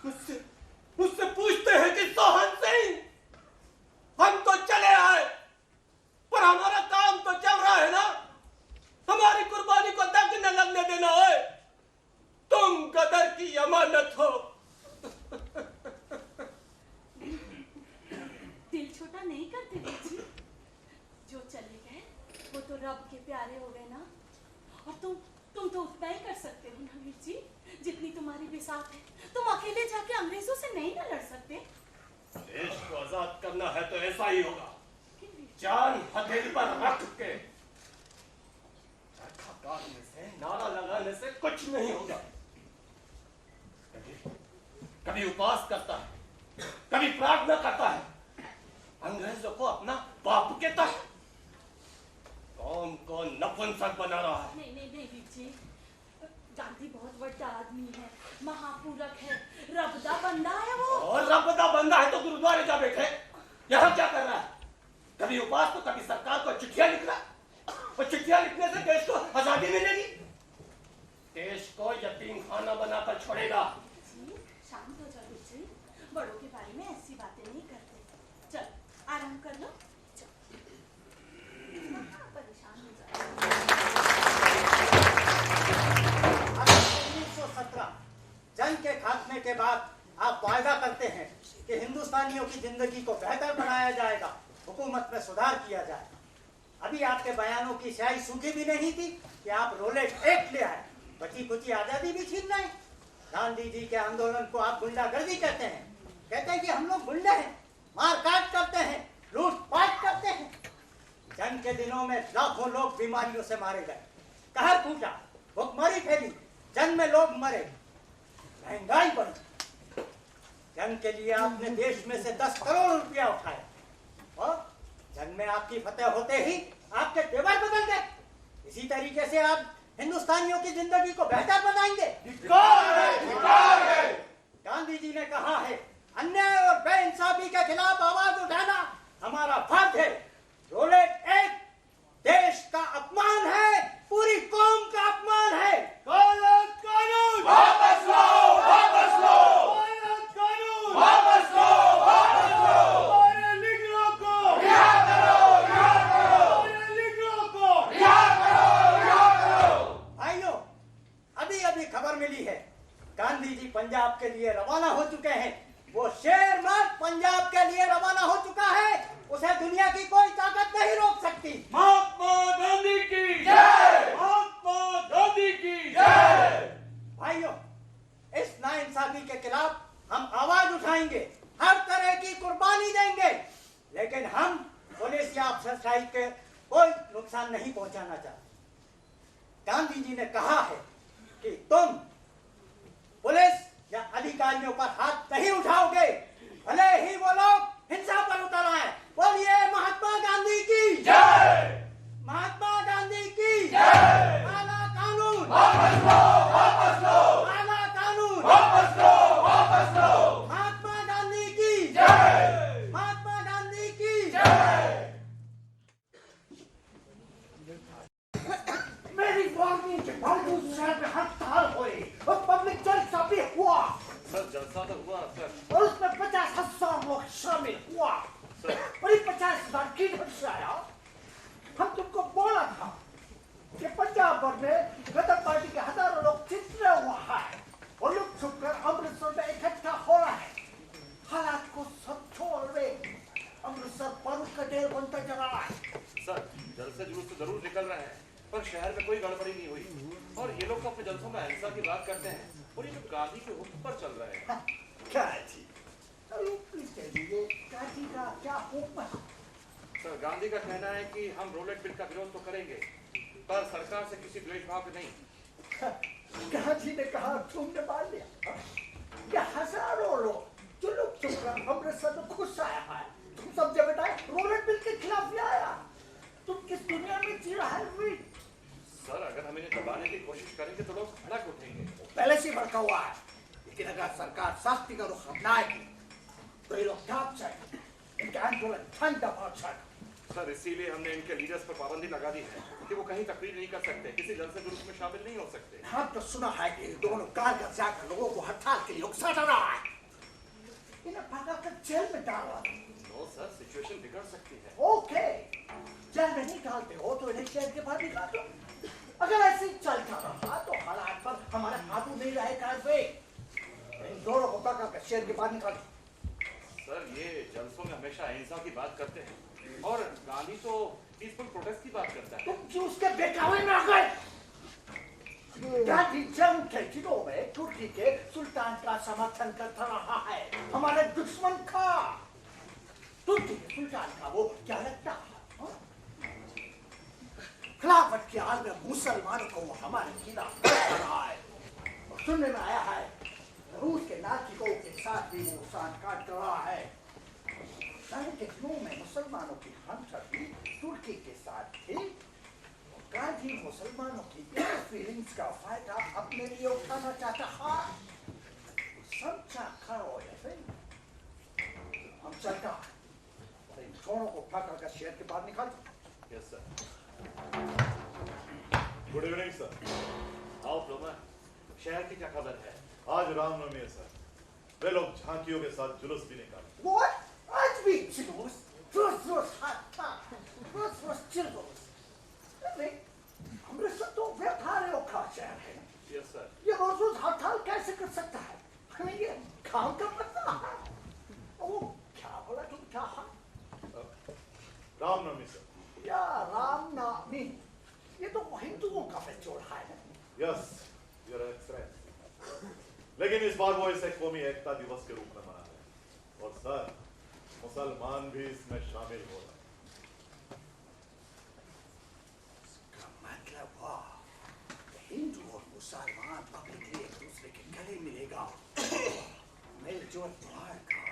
Speaker 1: मुझसे पूछते हैं कि सोहन सिंह हम तो चले आए पर हमारा काम तो चल रहा है ना, हमारी कुर्बानी को दर्द न लगने देना है। तुम गदर की अमानत हो।
Speaker 9: दिल छोटा नहीं करते जी, जो चले गए वो तो रब के प्यारे हो गए ना। और तुम तो उतना ही कर सकते हो ना वीर जी, जितनी तुम्हारी बिसात है। तुम अकेले जाके अंग्रेजों से नहीं ना लड़ सकते।
Speaker 1: देश को आजाद करना है तो ऐसा ही होगा, जान हथेली पर रख के। चरखा काटने से, नारा लगाने से कुछ नहीं होगा। कभी उपवास करता है, कभी प्रार्थना करता है, अंग्रेजों को अपना बाप कहता है, कौम को नपुंसक बना रहा है।
Speaker 9: नहीं वीर जी, गांधी बहुत बड़ा आदमी है, महापुरख है, रबदा बंदा है वो।
Speaker 1: और रबदा बंदा है तो गुरुद्वारे जा बैठे, यहाँ क्या कर रहा है? कभी उपवास तो कभी सरकार को चिट्ठियां लिख रहा, और चिट्ठियां लिखने से देश को आजादी मिलेगी? देश को यतीम खाना बनाकर छोड़ेगा।
Speaker 9: शांत हो जाओ वीर जी, बड़ों के बारे में ऐसी बातें नहीं करते। चल आराम कर लो, परेशान हो जाए।
Speaker 3: 1917 जंग के खात्मे के बाद आप वायदा करते हैं कि हिंदुस्तानियों की जिंदगी को बेहतर बनाया जाएगा, हुकूमत में सुधार किया जाएगा। अभी आपके बयानों की स्याही सूखी भी नहीं थी कि आप रोलेट एक्ट ले आए, बची कुची आजादी भी छीन रहे। गांधी जी के आंदोलन को आप गुंडागर्दी कहते हैं कि हम लोग गुंडे हैं, मारकाट करते हैं, लूटपाट करते हैं। जंग के दिनों में लाखों लोग बीमारियों से मारे गए, कहर फूटा, भुखमरी फैली, जंग में लोग मरे, महंगाई बढ़ी। जंग के लिए आपने देश में से 10 करोड़ रुपया उठाए और जंग में आपकी फतेह होते ही आपके तेवर बदल गए। इसी तरीके से आप हिंदुस्तानियों की जिंदगी को बेहतर बनाएंगे। गांधी जी ने कहा है, अन्याय और बेइंसाफी के खिलाफ आवाज उठाना हमारा फर्ज है। रोलेट एक्ट देश का अपमान है, पूरी कौम का अपमान है। कानून वापस लो, वापस लो, कानून वापस लो, वापस लो, हमारे निगरों को रिहा करो, रिहा करो, हमारे निगरों को रिहा करो, रिहा करो। भाइयों, अभी खबर मिली है, गांधी जी पंजाब के लिए रवाना हो चुके हैं। वो शेर मर्द पंजाब के लिए रवाना हो चुका है, उसे दुनिया की कोई ताकत नहीं रोक सकती। स्ट्राइक के कोई नुकसान नहीं पहुंचाना चाहते। गांधी जी ने कहा है कि तुम पुलिस या अधिकारियों पर हाथ नहीं उठाओगे, भले ही वो लोग हिंसा पर उतर आए। बोलिए महात्मा गांधी की जय, महात्मा गांधी की जय। काला कानून वापस लो, वापस लो, काला कानून वापस लो, वापस लो। महात्मा गांधी की जय, महात्मा गांधी की जय। मेरी वार्निंग के बावजूद शहर में हड़ताल हुई और पब्लिक जलसा भी हुआ।
Speaker 7: सर जलसा तो हुआ सर,
Speaker 3: और उसमें 50,000 लोग शामिल हुआ। और 50,000 किधर से आया? हम तुमको बोला था कि पंजाब भर में गदर पार्टी के हजारों लोग चित्रे हुआ है और लुट छुपकर अमृतसर में इकट्ठा हो रहा है। हालात को सब छोड़ दे, अमृतसर बारूद का ढेर बनता जा रहा है।
Speaker 7: सर जलसे जुलूस तो जरूर निकल रहे हैं, पर शहर में कोई गड़बड़ी नहीं हुई और ये लोग तो अपने जलसों में अहिंसा की बात करते हैं और ये तो गांधी के हुक्म पर चल रहे हैं।
Speaker 3: गांधी, गांधी का क्या हुक्म है?
Speaker 7: सर गांधी का कहना है कि हम रोलेट बिल का विरोध तो करेंगे पर सरकार से किसी द्वेष भाव से नहीं।
Speaker 3: गांधी ने कहा तुमने मान लिया। ये हजारों लोग जो लोग चुपकर अमृतसर में घुस आया है, तुम सब जब बेटा रोलेट बिल के खिलाफ भी आया। तुम किस दुनिया में जी रहा है?
Speaker 7: सर अगर हम इन्हें दबाने की कोशिश करेंगे तो लोग भड़क उठेंगे।
Speaker 3: पहले से भड़का हुआ है, लेकिन अगर सरकार सख्ती का रुख अपनाएगी तो ये लोग दाब जाएंगे, इनका आंदोलन ठंडा पड़ जाएगा।
Speaker 7: सर इसीलिए हमने इनके लीडर्स पर पाबंदी लगा दी है कि वो कहीं तकरीर नहीं कर सकते, किसी जलसे जुलूस में शामिल नहीं हो सकते।
Speaker 3: हम तो सुना है कि दोनों कारगर जाकर लोगों को हड़ताल के लिए उकसा रहा है। इन्हें भगाकर जेल में डाल रहा है।
Speaker 7: नो सर सिचुएशन बिगड़ सकती है।
Speaker 3: ओके, जेल में नहीं डालते हो तो इन्हें शहर के बाहर निकाल दो। अगर ऐसे ही चलता रहा तो हालात पर हमारे हाथों नहीं रहेगा। इन दोनों को पकड़कर शहर के बाहर निकाल दो।
Speaker 7: सर ये जलसों में हमेशा अहिंसा की बात करते हैं और गांधी तो पीसफुल प्रोटेस्ट की बात करता है।
Speaker 3: तुम क्यों उसके बहकावे में आ गए? गांधी जंग के दिनों में तुर्की के सुल्तान का समर्थन करता रहा है, हमारे दुश्मन का। तुर्की के सुल्तान का वो क्या लगता है? खिलाफत के हाल में मुसलमानों को वो हमारे खिलाफ कर रहा है। और सुनने में आया है रूस के नागरिकों के साथ भी वो सान काट रहा है। पहले के दिनों में मुसलमानों की हमदर्दी तुर्की के साथ थी। गांधी मुसलमानों की फीलिंग्स का फायदा अपने लिए उठाना चाहता है। समझा करो ये, हम चलता है। इन दोनों को पकड़कर शहर के बाहर निकाल दो।
Speaker 7: Yes sir.
Speaker 5: Good evening sir.
Speaker 7: आओ प्रोमर, शहर की क्या खबर है?
Speaker 5: आज रामनवमी है सर, वे लोग झांकियों के साथ जुलूस भी निकाले।
Speaker 3: What? आज भी जुलूस? रोज जुलूस? नहीं, अमृतसर तो व्यापारियों का शहर है।
Speaker 7: Yes sir.
Speaker 3: ये रोज हड़ताल कैसे कर सकता है? हमें ये काम का पता है। वो क्या बोला तुम? क्या
Speaker 5: रामनवमी सर।
Speaker 3: या रामनवमी, ये तो हिंदुओं का फेस्टिवल है।
Speaker 5: यस योर एक्सेलेंस, लेकिन इस बार वो इसे कौमी एकता दिवस के रूप में मना रहे हैं और सर मुसलमान भी इसमें शामिल हो रहे हैं।
Speaker 3: इसका मतलब हुआ हिंदू और मुसलमान पब्लिकली एक दूसरे के गले मिलेगा, मिलजुल बढ़ाएगा।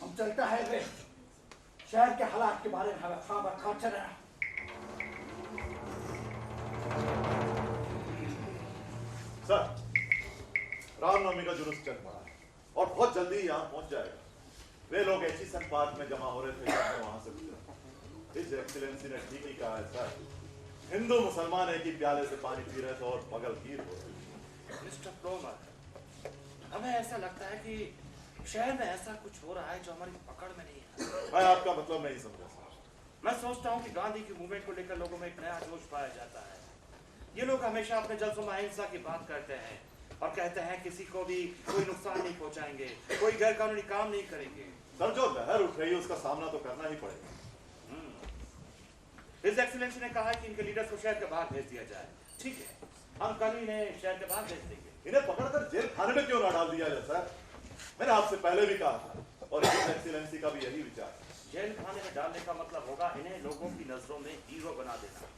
Speaker 3: हम चलता है रे, शहर के हालात के बारे में हमें खबर खाते रहे।
Speaker 5: सर रामनवमी का जुलूस चल पड़ा है और बहुत जल्दी यहाँ पहुंच जाएगा। वे लोग एचीसन पार्क में जमा हो रहे थे जब मैं वहां से गुजरा। हिज एक्सीलेंसी ने ठीक ही कहा है सर, हिंदू मुसलमान एक ही प्याले से पानी पी रहे थे और पगलगीर हो रहे।
Speaker 7: मिस्टर प्रोमर, हमें ऐसा लगता है कि शहर में ऐसा कुछ हो रहा है जो हमारी पकड़ में नहीं है।
Speaker 5: मैं आपका मतलब नहीं समझा सर।
Speaker 7: मैं सोचता हूँ कि गांधी की मूवमेंट को लेकर लोगों में एक नया जोश पाया जाता है। ये लोग हमेशा अपने जलसों में अहिंसा की बात करते हैं और कहते हैं किसी को भी कोई नुकसान नहीं पहुंचाएंगे, कोई गैर कानूनी काम नहीं करेंगे।
Speaker 5: सर जो लहर उठ रही है उसका सामना तो करना ही पड़ेगा।
Speaker 7: हिज एक्सीलेंसी ने कहा है कि इनके लीडर्स को शहर के बाहर भेज दिया जाए। ठीक है, हम कल ही इन्हें शहर के बाहर भेज देंगे।
Speaker 5: इन्हें पकड़कर जेल खाने में क्यों ना डाल दिया जाए सर? मैंने आपसे पहले भी कहा था और हिज एक्सीलेंसी का भी यही विचार।
Speaker 7: जेल खाने में डालने का मतलब होगा इन्हें लोगों की नजरों में हीरो बना देना।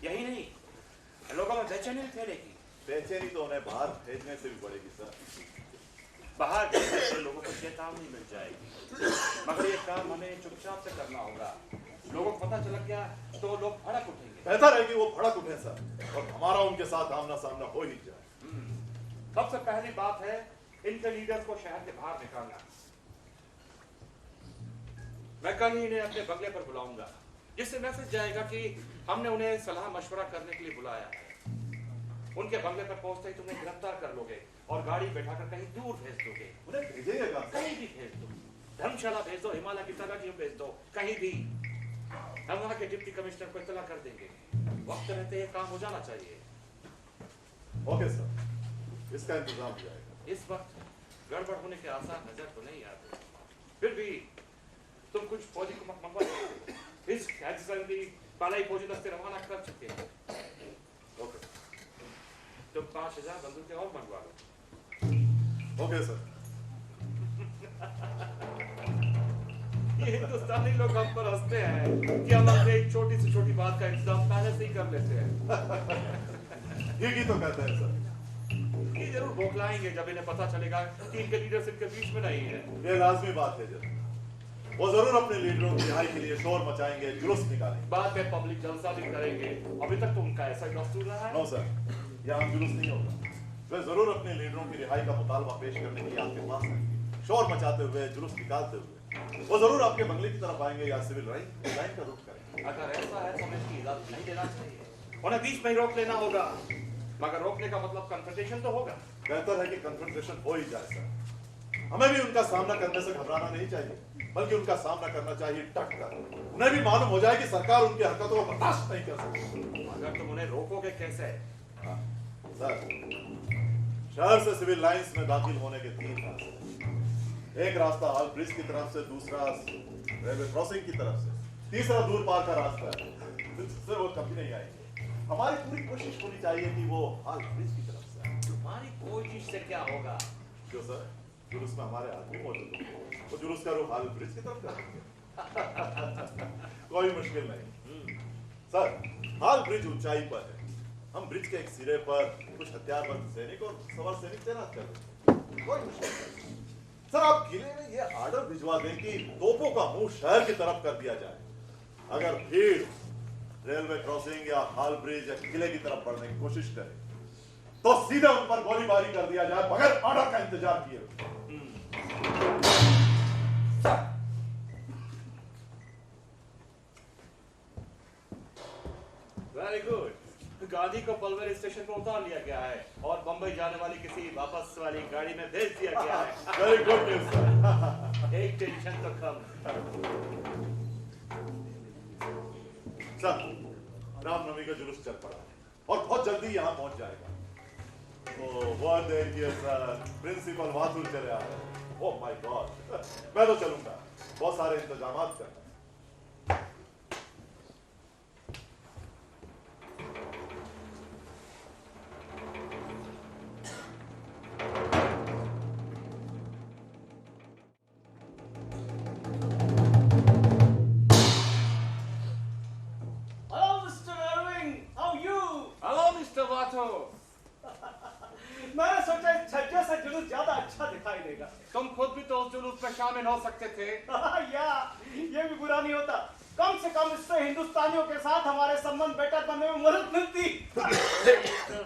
Speaker 7: यही नहीं, लोगों में बेचैनी फैलेगी।
Speaker 5: बेचैनी तो उन्हें बाहर भेजने से भी बढ़ेगी सर।
Speaker 7: बाहर भेजने से लोगों को चेतावनी मिल जाएगी, मगर ये काम हमें चुपचाप से करना होगा। लोगों को पता चल गया तो लोग भड़क उठेंगे।
Speaker 5: बेहतर है कि वो भड़क उठे सर, और हमारा उनके साथ आमना सामना हो ही जाए।
Speaker 7: सबसे पहली बात है इनके लीडर को शहर के बाहर निकालना। मैं कल ही इन्हें अपने बंगले पर बुलाऊंगा, जिससे मैसेज जाएगा कि हमने उन्हें सलाह मशवरा करने के लिए बुलाया है। उनके बंगले पर पहुंचते ही तुम्हें गिरफ्तार कर लोगे और गाड़ी बैठाकर कहीं दूर भेज दोगे।
Speaker 5: उन्हें भेजेंगे कहाँ?
Speaker 7: कहीं भी भेज दो, धर्मशाला भेज दो, हिमालय की तराई भेज दो, कहीं भी। हम वहाँ के डिप्टी कमिश्नर को इत्तला कर देंगे। वक्त रहते ये काम हो जाना चाहिए।
Speaker 5: ओके सर, इसका इंतजाम हो जाएगा।
Speaker 7: इस वक्त गड़बड़ होने के आसार नजर तो नहीं आते, फिर भी तुम कुछ फौजी को मंगवा सकते हो। इस जल्दी पालाई फौजी दस्ते रवाना कर चुके हैं।
Speaker 5: ओके,
Speaker 7: तुम 5000 बंदूकें और मंगवा लो।
Speaker 5: Okay sir.
Speaker 7: ये हिंदुस्तानी लोग हम पर हंसते हैं कि हम अपने एक छोटी से छोटी बात का इंतजाम पहले से ही कर लेते हैं।
Speaker 5: ठीक ही तो कहते हैं सर।
Speaker 7: ये जरूर बौखलाएंगे जब इन्हें पता चलेगा कि इनके लीडर्स इनके बीच में नहीं है।
Speaker 5: ये लाजमी बात है जब वो जरूर अपने लीडरों की रिहाई के लिए शोर मचाएंगे, जुलूस निकालेंगे।
Speaker 7: बाद में पब्लिक जलसा भी करेंगे। अभी तक तो उनका ऐसा ही दस्तूर रहा है।
Speaker 5: नो सर, यहाँ जुलूस नहीं होगा। वे जरूर अपने लीडरों की रिहाई का मुतालबा पेश करने के लिए आपके पास आएंगे, शोर मचाते हुए, जुलूस निकालते हुए। वो जरूर आपके बंगले की तरफ आएंगे या सिविल लाइन का रुख करेंगे।
Speaker 7: अगर ऐसा है तो हमें इसकी इजाजत नहीं देना चाहिए। उन्हें बीच में ही रोक लेना होगा, मगर रोकने का मतलब कन्फ्रंटेशन तो होगा।
Speaker 5: बेहतर है कि कन्फ्रंटेशन हो ही जाए सर। हमें भी उनका सामना करने से घबराना नहीं चाहिए, बल्कि उनका सामना करना चाहिए डट कर। उन्हें भी मालूम हो जाए कि सरकार उनकी हरकतों को बर्दाश्त नहीं कर सकती।
Speaker 7: अगर तुम उन्हें रोकोगे कैसे?
Speaker 5: सर, शहर से सिविल लाइंस में दाखिल होने के 3 रास्ते। एक रास्ता हाल ब्रिज की तरफ से, दूसरा रेलवे क्रॉसिंग की तरफ से, तीसरा दूर पार का रास्ता है, जिससे वो कभी नहीं आएंगे। हमारी पूरी कोशिश होनी चाहिए कि वो हाल ब्रिज की तरफ से आए।
Speaker 7: तुम्हारी कोशिश से क्या होगा?
Speaker 5: क्यों सर, जुलूस में हमारे आदमी मौजूद होंगे, वो जुलूस का रुख हाल ब्रिज की तरफ करेंगे। कोई मुश्किल नहीं सर। हाल ब्रिज ऊंचाई पर है। हम ब्रिज के एक सिरे पर कुछ हथियारबंद सैनिक और सवार सैनिक तैनात कर देंगे। कोई मुश्किल नहीं सर। आप किले में ये आर्डर भिजवा दें कि तोपों का मुंह शहर की तरफ कर दिया जाए। अगर भीड़ रेलवे क्रॉसिंग या हाल ब्रिज या किले की तरफ बढ़ने की कोशिश करे तो सीधे उन पर गोलीबारी कर दिया जाए, बगैर ऑर्डर का इंतजार किए।
Speaker 7: Very good. गांधी को पलवल स्टेशन पर उतार लिया गया है और बंबई जाने वाली किसी वापस वाली गाड़ी में भेज दिया गया है।
Speaker 5: Very good news sir.
Speaker 7: एक टेंशन तो कम।
Speaker 5: सर, रामनवमी का जुलूस चल पड़ा और बहुत जल्दी यहाँ पहुंच जाएगा। बहुत देर किया सर, प्रिंसिपल वातुर चले आ रहे हैं। ओह माय गॉड, मैं तो चलूंगा, बहुत सारे इंतजामात करना है।
Speaker 1: Hello, Mr. Irving. How are you?
Speaker 7: Hello mister वाटो।
Speaker 1: मैंने सोचा इस छज्जे से जुलूस ज्यादा अच्छा दिखाई देगा।
Speaker 7: तुम खुद भी तो उस जुलूस में शामिल हो सकते थे।
Speaker 1: या ये भी बुरा नहीं होता। कम से कम इससे हिंदुस्तानियों के साथ हमारे संबंध बेटर बनने में मदद मिलती।
Speaker 7: मिस्टर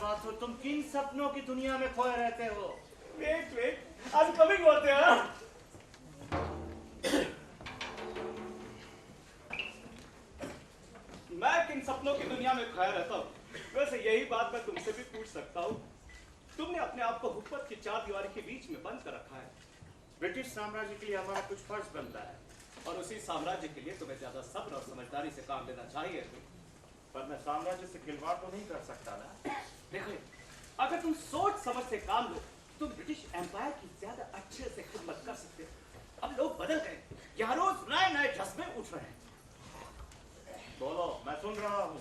Speaker 7: वाटो, तुम किन सपनों की दुनिया में खोए रहते हो?
Speaker 1: वेट, I'm coming होते हैं। मैं किन सपनों की दुनिया में खोया रहता हूँ? वैसे यही बात मैं तुमसे भी पूछ सकता हूँ। तुमने अपने आप को हुकूमत की 4 दीवारी के बीच में बंद कर रखा है।
Speaker 7: ब्रिटिश साम्राज्य के लिए हमारा कुछ फर्ज बनता है,
Speaker 1: और उसी साम्राज्य के लिए तुम्हें ज्यादा सब्र और समझदारी से काम लेना चाहिए।
Speaker 7: पर मैं साम्राज्य से खिलवाड़ तो नहीं कर सकता ना।
Speaker 1: देखो, अगर तुम सोच समझ से काम लो तो ब्रिटिश एम्पायर की ज्यादा अच्छे से खिदमत कर सकते हो। अब लोग बदल गए, यहाँ रोज नए नए जज्बे उठ रहे हैं।
Speaker 7: बोलो, मैं सुन रहा हूँ।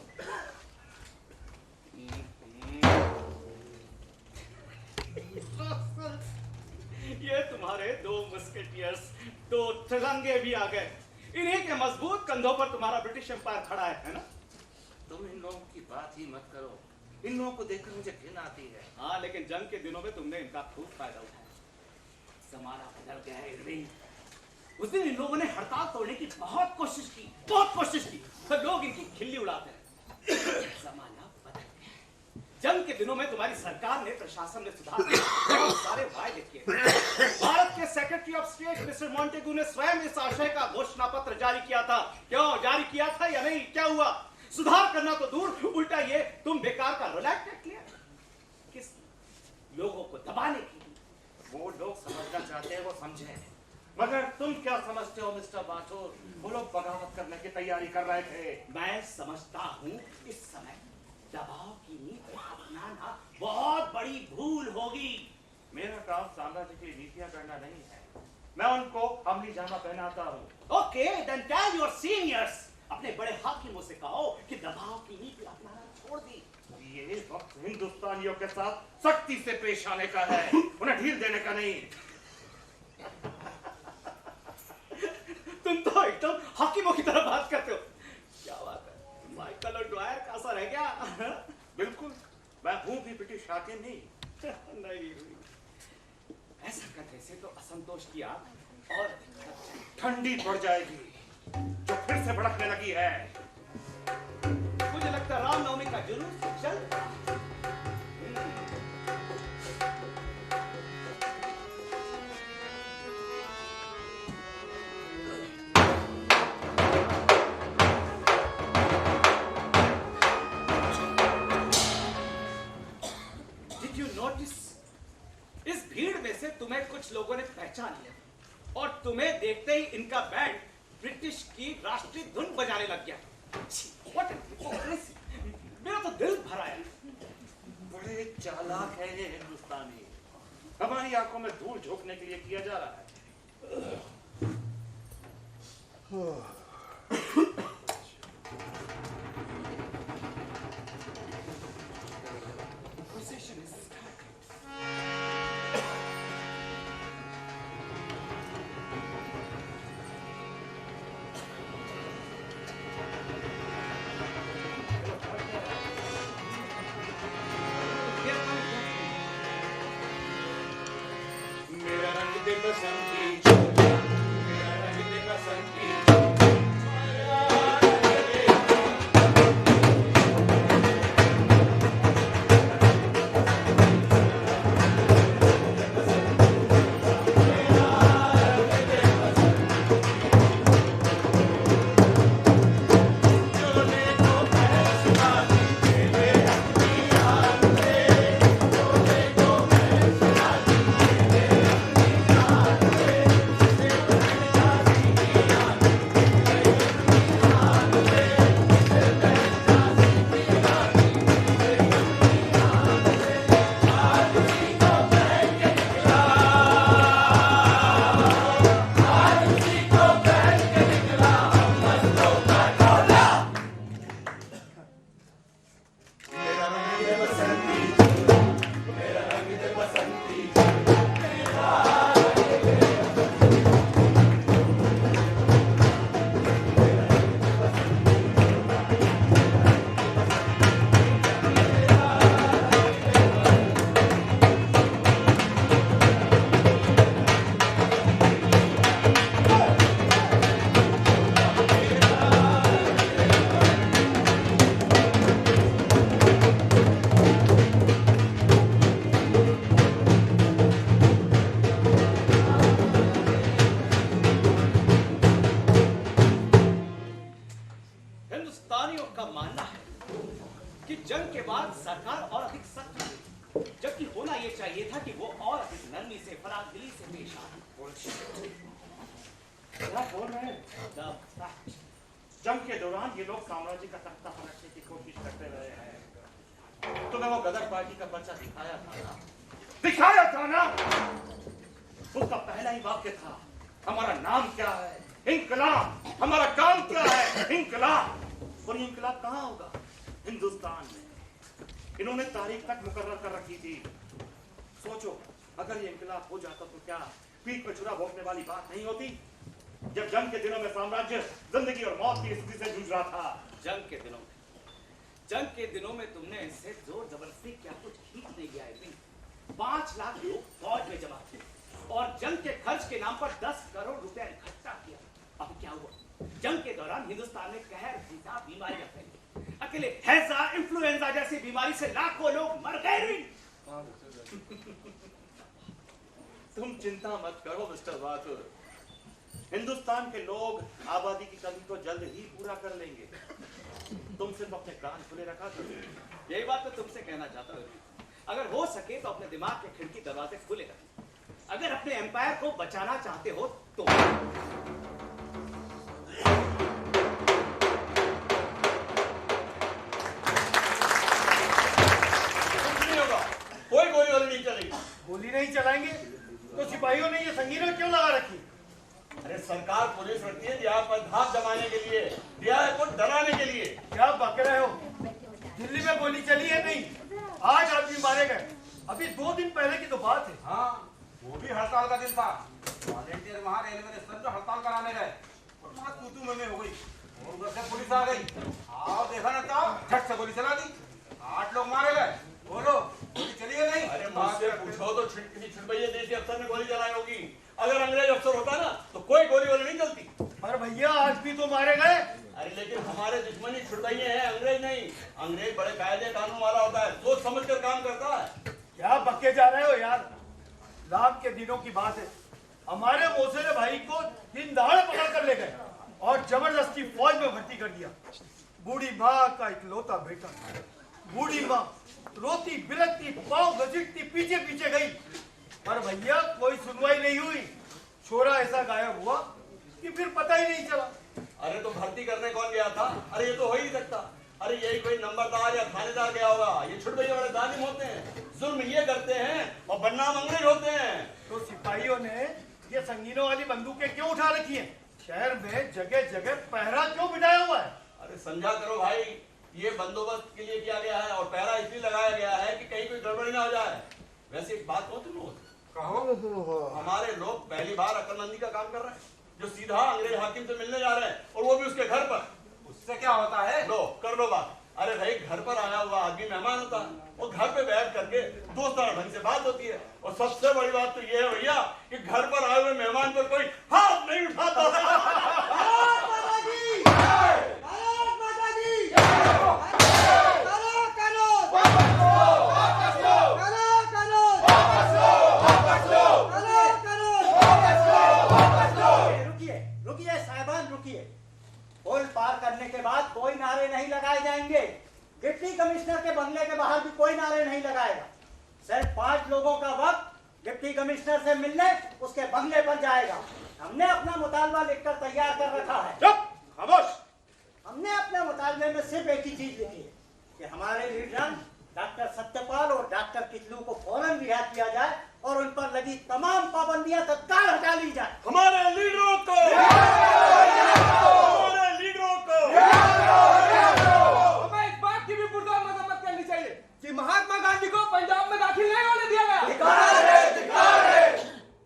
Speaker 1: ये तुम्हारे दो मस्केटियर्स, दो तिरंगे भी आ गए। इन्हीं के मजबूत कंधों पर तुम्हारा ब्रिटिश एम्पायर खड़ा है ना?
Speaker 7: तुम इन लोगों की बात ही मत करो, इन लोगों को देखकर मुझे घिन आती है।
Speaker 1: हाँ, लेकिन जंग के दिनों में तुमने इनका खूब फायदा उठाया। जमाना बदल गया है इरविन। उस दिन इन लोगों ने हड़ताल तोड़ने की बहुत कोशिश की, तो लोग इनकी खिल्ली उड़ाते रहे। जमाना बदल गया। जंग के दिनों में तुम्हारी सरकार ने, प्रशासन ने सुधार बहुत सारे वायदे किए। भारत के secretary of state mister Montagu ने स्वयं इस आशय का घोषणा पत्र जारी किया था। क्यों जारी किया था या नहीं? क्या हुआ? सुधार करना तो दूर, उल्टा ये तुम बेकार का रोलैक टेक लिया। किस लोगों को दबाने की?
Speaker 7: वो लोग समझना चाहते हैं वो समझे, मगर तुम क्या समझते हो मिस्टर बाठोर? वो लोग बगावत करने की तैयारी कर रहे थे।
Speaker 1: मैं समझता हूँ इस समय दबाव की नीति अपनाना बहुत बड़ी भूल होगी।
Speaker 7: मेरा काम साम्राज्य की नीतियां करना नहीं है, मैं उनको अमली जामा पहनाता हूँ।
Speaker 1: Okay, then tell your seniors, अपने बड़े हाकिमों से कहो कि दबाव की नीति अपनाना छोड़ दी।
Speaker 7: ये वक्त हिंदुस्तानियों के साथ सख्ती से पेश आने का है, उन्हें ढील देने का नहीं।
Speaker 1: तुम तो एकदम हाकिमों की तरह बात करते हो। क्या बात है, माइकल और ड्वायर का असर है क्या?
Speaker 7: बिल्कुल, मैं हूँ भी ब्रिटिश हाकिम नहीं।
Speaker 1: नहीं, ऐसा करने से तो असंतोष की आग और
Speaker 7: ठंडी पड़ जाएगी जो फिर से भड़कने लगी है।
Speaker 1: मुझे लगता है रामनवमी का जुलूस चल रहा है। Did you notice? इस भीड़ में से तुम्हें कुछ लोगों ने पहचान लिया और तुम्हें देखते ही इनका बैंड ब्रिटिश की राष्ट्रीय धुन बजाने लग गया। What a hypocrisy! मेरा तो दिल भर आया।
Speaker 7: बड़े चालाक है ये हिंदुस्तानी, हमारी आंखों में धूल झोंकने के लिए किया जा रहा है।
Speaker 1: Procession is started. मेरा रंग दे बसंती, मेरा रंग दे बसंती। हिंदुस्तानियों का मानना है कि जंग के बाद सरकार और अधिक सख्त हुई, जबकि होना यह चाहिए था कि वो और अधिक नरमी से, फरागदिली से पेश आए।
Speaker 7: क्या बोल रहे हैं? जंग के दौरान ये लोग साम्राज्य का तख्ता पलटने की कोशिश करते रहे हैं। तुम्हें वो गदर पार्टी का पर्चा दिखाया था ना? उसका पहला ही वाक्य था, हमारा नाम क्या है? इंकलाब। हमारा काम क्या है? इंकलाब। और ये इंकलाब कहाँ होगा? हिंदुस्तान में। इन्होंने तारीख तक मुकर्रर कर रखी थी। सोचो, अगर ये इंकलाब हो जाता तो क्या पीठ पे छुरा भोंकने वाली बात नहीं होती? जब जंग के दिनों में साम्राज्य जिंदगी और मौत की स्थिति से जूझ रहा था।
Speaker 1: जंग के दिनों में तुमने इससे जोर जबरदस्ती क्या कुछ खींच नहीं गया है? 5 लाख लोग फौज में जमा थे और जंग के खर्च के नाम पर 10 करोड़ रुपया इकट्ठा किया। अब क्या हुआ? जंग के दौरान हिंदुस्तान में कहर खींचा, बीमारियां फैली। अकेले हैजा, इन्फ्लुएंजा जैसी बीमारी से लाखों लोग मर गए।
Speaker 7: तुम चिंता मत करो मिस्टर बहादुर, हिंदुस्तान के लोग आबादी की कमी को जल्द ही पूरा कर लेंगे। तुम सिर्फ अपने कान खुले रखा करो।
Speaker 1: यही बात तो तुमसे कहना चाहता हूँ। अगर हो सके तो अपने दिमाग के खिड़की दरवाजे खुले रखें। अगर अपने एम्पायर को बचाना चाहते हो तो
Speaker 6: कोई गोली वाली नहीं चलेगी।
Speaker 8: गोली नहीं चलाएंगे तो सिपाहियों ने ये संगीना क्यों लगा रखी?
Speaker 6: अरे सरकार पुलिस रखती है रियासत पर धाक जमाने के लिए, रियासत को डराने के लिए।
Speaker 8: क्या बक रहे हो? दिल्ली में गोली चली है नहीं, आज आदमी मारे गए। अभी 2 दिन पहले की तो बात है।
Speaker 12: हाँ, वो भी हड़ताल का दिन था। वॉलेंटियर वहाँ रेलवे स्टेशन पे हड़ताल कराने गए और वहाँ तू में हो गई और उधर से पुलिस आ गई। आओ देखा ना था, झट से गोली चला दी, 8 लोग मारे गए। बोलो गोली चली है नहीं?
Speaker 6: अरे मुझसे पूछो तो छिड़बैया देसी अफसर ने गोली चलाई होगी। अगर अंग्रेज अफसर होता ना तो कोई गोली वाली नहीं चलती।
Speaker 8: पर भैया आज भी तो मारे गए।
Speaker 6: अरे लेकिन हमारे दुश्मनी छिड़बैये हैं, अंग्रेज नहीं। अंग्रेज बड़े कायदे कानून वाला होता है, सोच समझ कर काम करता है।
Speaker 8: क्या बक्के जा रहे हो यार? राम के दिनों की बात है, हमारे मौसेरे भाई को दिन दहाड़े पकड़ कर ले गए और जबरदस्ती फौज में भर्ती कर दिया। बूढ़ी माँ का इकलौता बेटा, बूढ़ी माँ रोती बिलखती पाँव घसीटती पीछे पीछे गई, पर भैया कोई सुनवाई नहीं हुई। छोरा ऐसा गायब हुआ कि फिर पता ही नहीं चला।
Speaker 6: अरे तो भर्ती करने कौन गया था? अरे ये तो हो ही नहीं सकता। अरे यही कोई नंबरदार या थानेदार गया होगा। ये छुड़बैये वाले जालिम होते हैं, जुल्म ये करते हैं और बदनाम अंग्रेज होते हैं।
Speaker 8: तो सिपाहियों ने ये संगीनों वाली बंदूकें क्यों उठा रखी हैं? शहर में जगह जगह पहरा क्यों बिठाया हुआ है?
Speaker 6: अरे समझा करो भाई, ये बंदोबस्त के लिए किया गया है और पहरा इसलिए लगाया गया है कि कहीं कोई गड़बड़ी ना हो जाए। वैसे एक बात हो तुम लोग, हमारे लोग पहली बार अक्लमंदी का काम कर रहे हैं, जो सीधा अंग्रेज हाकिम से मिलने जा रहे हैं और वो भी उसके घर पर।
Speaker 12: उससे क्या होता है?
Speaker 6: लो कर लो बात। अरे भाई घर पर आया हुआ आदमी मेहमान होता है और घर पे बैठ करके दोस्ताना ढंग से बात होती है। और सबसे बड़ी बात तो ये है भैया कि घर पर आए हुए मेहमान पर कोई हाथ नहीं उठाता।
Speaker 3: रुकिए साहिबान, रुकिए। पुल पार करने के बाद कोई नारे नहीं लगाए जाएंगे। डिप्टी कमिश्नर के बंगले के बाहर भी कोई नारे नहीं लगाएगा। सिर्फ 5 लोगों का वक्त डिप्टी कमिश्नर से मिलने उसके बंगले पर जाएगा। हमने अपना मुतालबा लिखकर तैयार कर रखा है।
Speaker 6: चुप, खामोश।
Speaker 3: हमने अपने मुतालबे में सिर्फ एक ही चीज लिखी है कि हमारे लीडर डॉक्टर सत्यपाल और डॉक्टर किचलू को फौरन रिहा किया जाए और उन पर लगी तमाम पाबंदियां तत्काल हटा ली जाए।
Speaker 6: हमारे लीडरों को
Speaker 12: हमें इस बात की भी पुरजोर मजम्मत करनी चाहिए कि महात्मा गांधी को पंजाब में दाखिल नहीं होने दिया गया।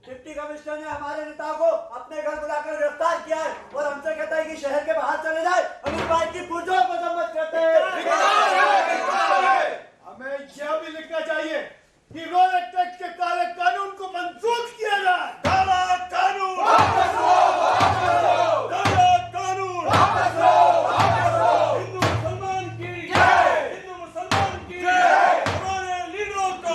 Speaker 3: डिप्टी कमिश्नर ने हमारे नेताओं को अपने घर बुलाकर गिरफ्तार किया है और हमसे कहता है कि शहर के बाहर चले जाए। हम इस बात की पुरजोर मजम्मत करते हैं।
Speaker 8: हमें यह भी लिखना चाहिए कि रोड एक्ट के काले कानून को मंसूख किया जाए।
Speaker 6: काला कानून वापस लो, काला कानून हिंदू मुसलमान की हमारे लीडरों को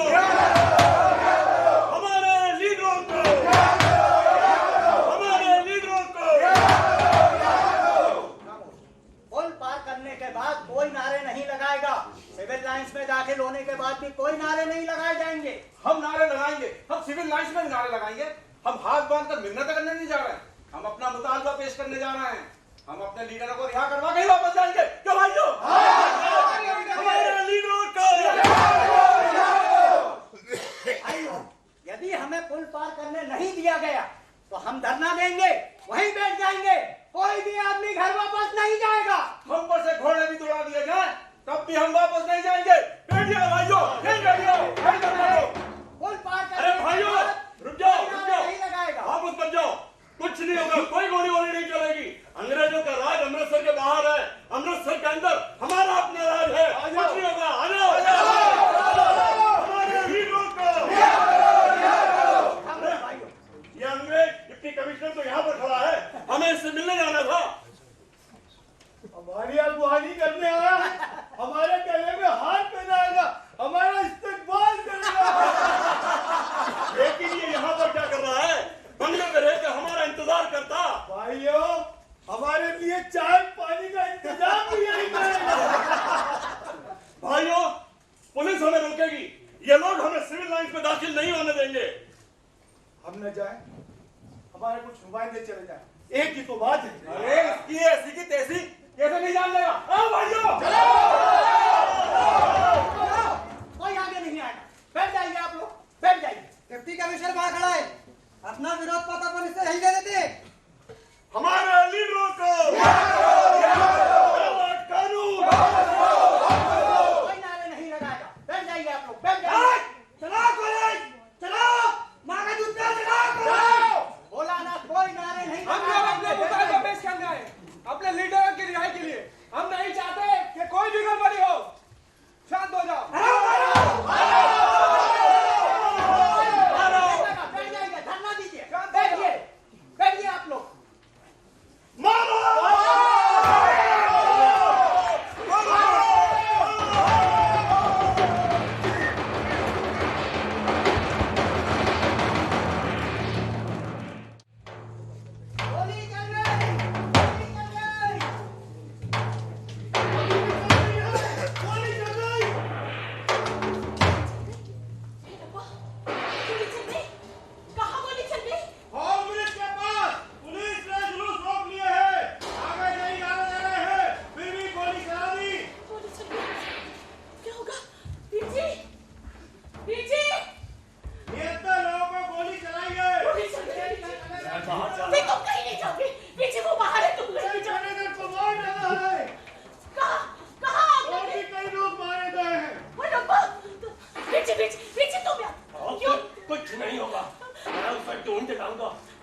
Speaker 3: पुल पार करने के बाद कोई नारे नहीं लगाएगा। सिविल लाइंस में दाखिल होने के बाद भी कोई नारे नहीं लगाए जाएंगे।
Speaker 12: हम नारे लगाएंगे, हम सिविल लाइंस में नारे लगाएंगे। हम हाथ बांधकर मिन्नत करने नहीं जा रहे हैं, हम अपना मुतालबा पेश करने जा रहे हैं। हम अपने लीडरों को रिहा करवा के ही वापस जाएंगे। क्यों भाइयों?
Speaker 6: हमारे लीडरों को
Speaker 3: यदि हमें पुल पार करने नहीं दिया गया तो हम धरना देंगे, वहीं बैठ जाएंगे। कोई भी आदमी घर वापस नहीं जाएगा।
Speaker 12: हम पर से घोड़े भी दौड़ा दिए जाए तब भी हम वापस नहीं जाएंगे। बैठिए भाइयों, नहीं बैठिए,
Speaker 3: पुल पार
Speaker 6: अरे भाइयों अमृतसर के अंदर हमारा अपना राज है। कुछ नहीं होगा। आ जाओ। हमारे हीरो को ये अंग्रेज डिप्टी कमिश्नर तो यहाँ पर खड़ा है, हमें इससे मिलने जाना था।
Speaker 8: हमारी अगुवानी करने आया है, हमारे गले में हाथ पहनाएगा, हमारा इस्तेकबाल करेगा।
Speaker 6: लेकिन ये यहाँ पर क्या कर रहा है? बंगले पे रह के हमारा इंतजार करता।
Speaker 8: भाइयों, हमारे लिए चाय पानी का इंतजाम भी यही करेगा।
Speaker 6: भाइयों, पुलिस हमें रोकेगी, ये लोग हमें सिविल लाइंस में दाखिल नहीं होने देंगे।
Speaker 8: हम न जाए, हमारे कुछ नुमाइंदे चले जाए, एक ही तो बात है।
Speaker 1: अरे इसकी ऐसी की तैसी कैसे नहीं जान लेगा? हाँ भाइयों,
Speaker 3: कोई आगे नहीं आएगा। बैठ जाइए आप लोग, बैठ जाइए। डिप्टी कमिश्नर वहां खड़ा है, अपना विरोध पत्र पर इससे नहीं देने दे।
Speaker 6: हमारे लीडरों को कानून
Speaker 3: कोई नारे नहीं लगाएगा। बैठ जाइए आप लोग, बैठ जाइए। चलाओ कॉलेज, चलाओ, माँ का दूध पिलाओ, चलाओ। बोला ना, कोई नारे नहीं लगाएगा।
Speaker 1: अपने मुद्दे को पेश करना है, अपने लीडरों की रिहाई के लिए। हम नहीं चाहते कि कोई भी गड़बड़ी हो। शांत हो जाओ।
Speaker 3: बैठ जाइए, धरना दीजिए। बैठिए, बैठिए आप लोग।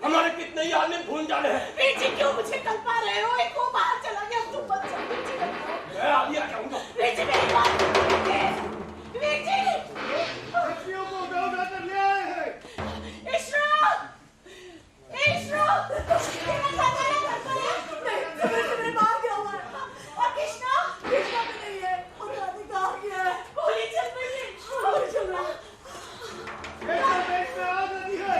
Speaker 6: हमारे कितने ही आदमी भूल जाने हैं।
Speaker 10: पीछे क्यों मुझे कल पा रहे हो? एक वो बाहर चला गया, तुम बच जाओ। पीछे
Speaker 6: मैं आ गया कहूँगा।
Speaker 10: पीछे मेरी बात पीछे
Speaker 8: बच्चियों को गाँव जाकर ले आए हैं।
Speaker 10: इशरत, इशरत, मेरा बाहर गया हुआ है। और कृष्णा, कृष्णा भी नहीं है। और रानी कहाँ गया है? गोली चल रही है, गोली चल रहा है।
Speaker 8: देश में आग लगी है,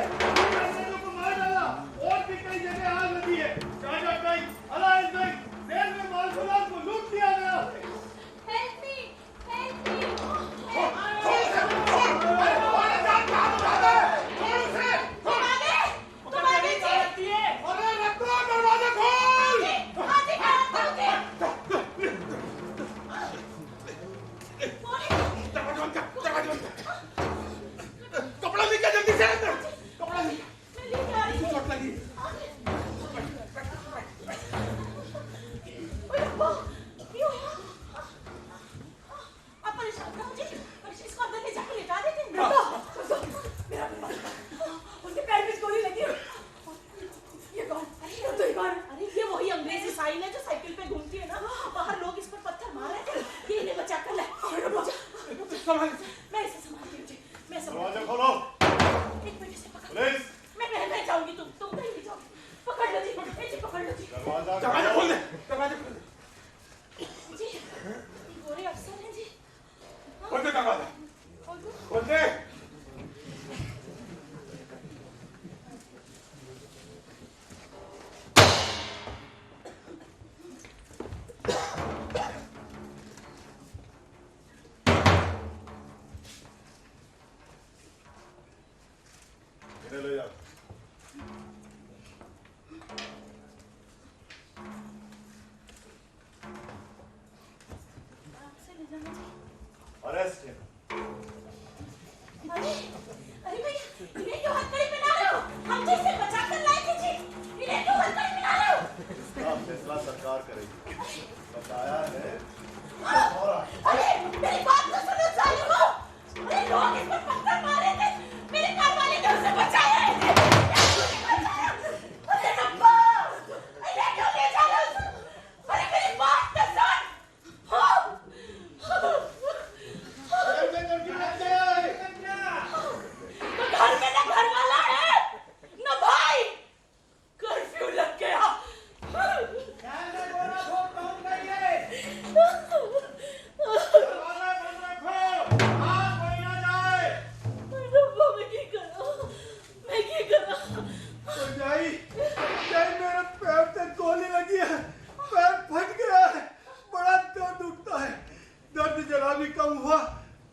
Speaker 8: लोगों को मार डाला, और भी कई जगह आग लगी है। Charger bank, Alliance Bank, railway मालगुदाम को लूट लिया गया है।
Speaker 11: Help me, help me.
Speaker 12: कपड़ा लेके जल्दी से अंदर, कपड़ा लेके। चोट लगी।
Speaker 5: दरवाजा खोलो। पुलिस, दरवाजा
Speaker 12: खोल दे, दरवाजा खोल दे। खोल दे दरवाजा, खोल दे।
Speaker 5: इन्हें ले जाओ। Arrest him.
Speaker 10: अरे भैया, इन्हें क्यों हथकड़ी पहना रहे हो? हम तो इसे बचाकर लाए थे जी। इन्हें क्यों हथकड़ी पहना रहे हो?
Speaker 5: इसका फैसला सरकार करेगी। बताया है।
Speaker 10: अरे मेरी बात तो सुनो सालिमो। अरे लोग इस पर पत्थर मारे थे, मेरे घर वाले ने उसे बचाया है। अरे रब्बा, इन्हें क्यों ले जा रहे हो? अरे मेरी बात तो सुन।
Speaker 8: भी कम हुआ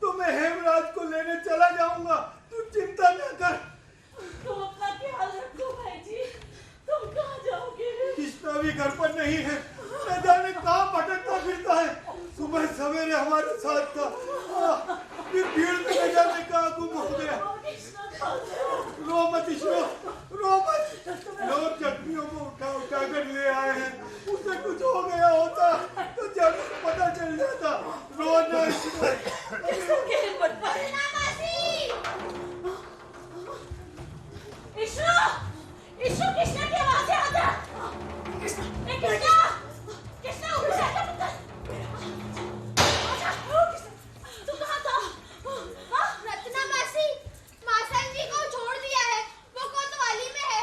Speaker 8: तो मैं हेमराज को लेने चला जाऊंगा, तू चिंता न कर।
Speaker 9: तुम अपना ख्याल रखो भाई जी, तुम कहाँ जाओगे?
Speaker 8: कृष्णा भी घर पर नहीं है, न जाने कहाँ भटकता फिरता है। सुबह सवेरे हमारे साथ था, फिर भीड़ में न जाने कहाँ गुम हो गया। रो मत ईश्वर, रो मत। लोग जख्मियों को उठा कर ले आए हैं, उसे कुछ हो गया होता तो जरूर पता चल जाता। रो न ईश्वर।
Speaker 9: कृष्णा की आवाज है, आजा। कृष्णा ऊपर आजा पुत्र। तू कहाँ था?
Speaker 11: रत्ना मासी, मासन जी को छोड़ दिया है, वो कोतवाली में है।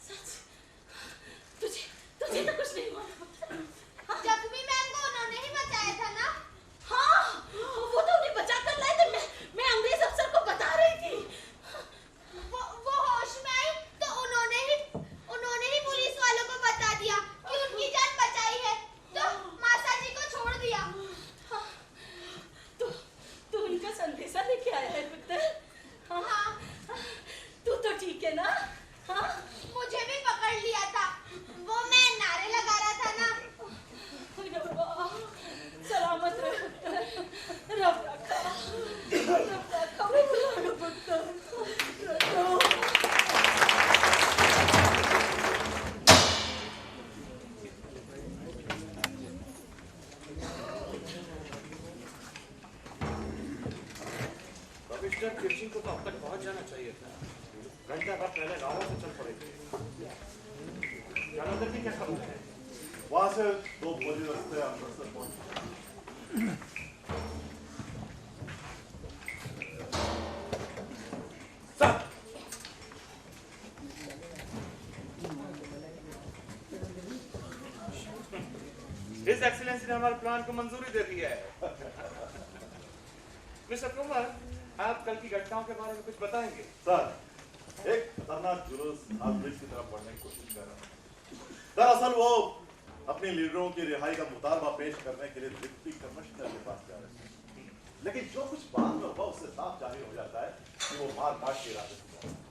Speaker 9: सच? तुझे तो कुछ नहीं हुआ पुत्र?
Speaker 11: जख्मी मैम को उन्होंने ही बचाया था ना?
Speaker 9: हाँ, वो तो उन्हें बचा कर लाए थे। मैं अंग्रेज अफसर को बता रही थी।
Speaker 11: वो होश में आई तो उन्होंने ही पुलिस वालों को बता दिया कि उनकी जान बचाई है, तो मासा जी को छोड़ दिया।
Speaker 9: तू उनका संदेशा लेके आया है पुत्र?
Speaker 11: हाँ।
Speaker 9: तू तो ठीक है ना? हाँ?
Speaker 11: मुझे भी पकड़ लिया था, वो मैं नारे लगा रहा था ना।
Speaker 9: सलामत रहे पुत्र, रब रखा मैं बुलाऊंगा पुत्र।
Speaker 7: कमिश्नर किर्चिंग को तो अब तक पहुंच जाना चाहिए था। घंटा भर पहले गाँव से चल पड़े थे। जालंधर की क्या खबर है?
Speaker 5: वहां से 2 फौजी रास्ते अमृतसर पहुंचे।
Speaker 7: His Excellency ने हमारे प्लान को मंजूरी दे दी है। मिस्टर कुमार, आप कल की घटनाओं के बारे में कुछ बताएंगे?
Speaker 5: सर, एक खतरनाक जुलूस आज ब्रिज की तरफ बढ़ने की कोशिश कर रहा है। दरअसल वो अपने लीडरों की रिहाई का मुतालबा पेश करने के लिए डिप्टी कमिश्नर के पास जा रहे थे, लेकिन जो कुछ बाद में हुआ उससे साफ जाहिर हो जाता है कि वो मारकाट के इरादे से जा रहे हैं।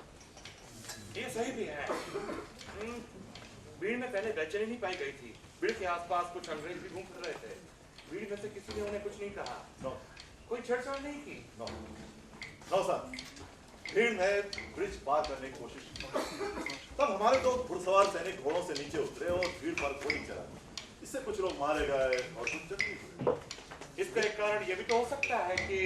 Speaker 7: ये सही भी है। भीड़ में पहले बेचैनी नहीं पाई गई थी। भीड़ के आसपास कुछ अंग्रेज भी घूम फिर रहे थे। भीड़ में से किसी ने उन्हें कुछ नहीं कहा।
Speaker 5: नो,
Speaker 7: कोई छेड़छाड़ नहीं की।
Speaker 5: नो, नो सर, भीड़ में ब्रिज पार करने की कोशिश की। तब हमारे 2 घुड़सवार सैनिक घोड़ों से नीचे उतरे और भीड़ पर गोली चलाई। इससे कुछ लोग मारे गए और कुछ जख्मी हुए।
Speaker 7: इसका एक कारण यह भी तो हो सकता है कि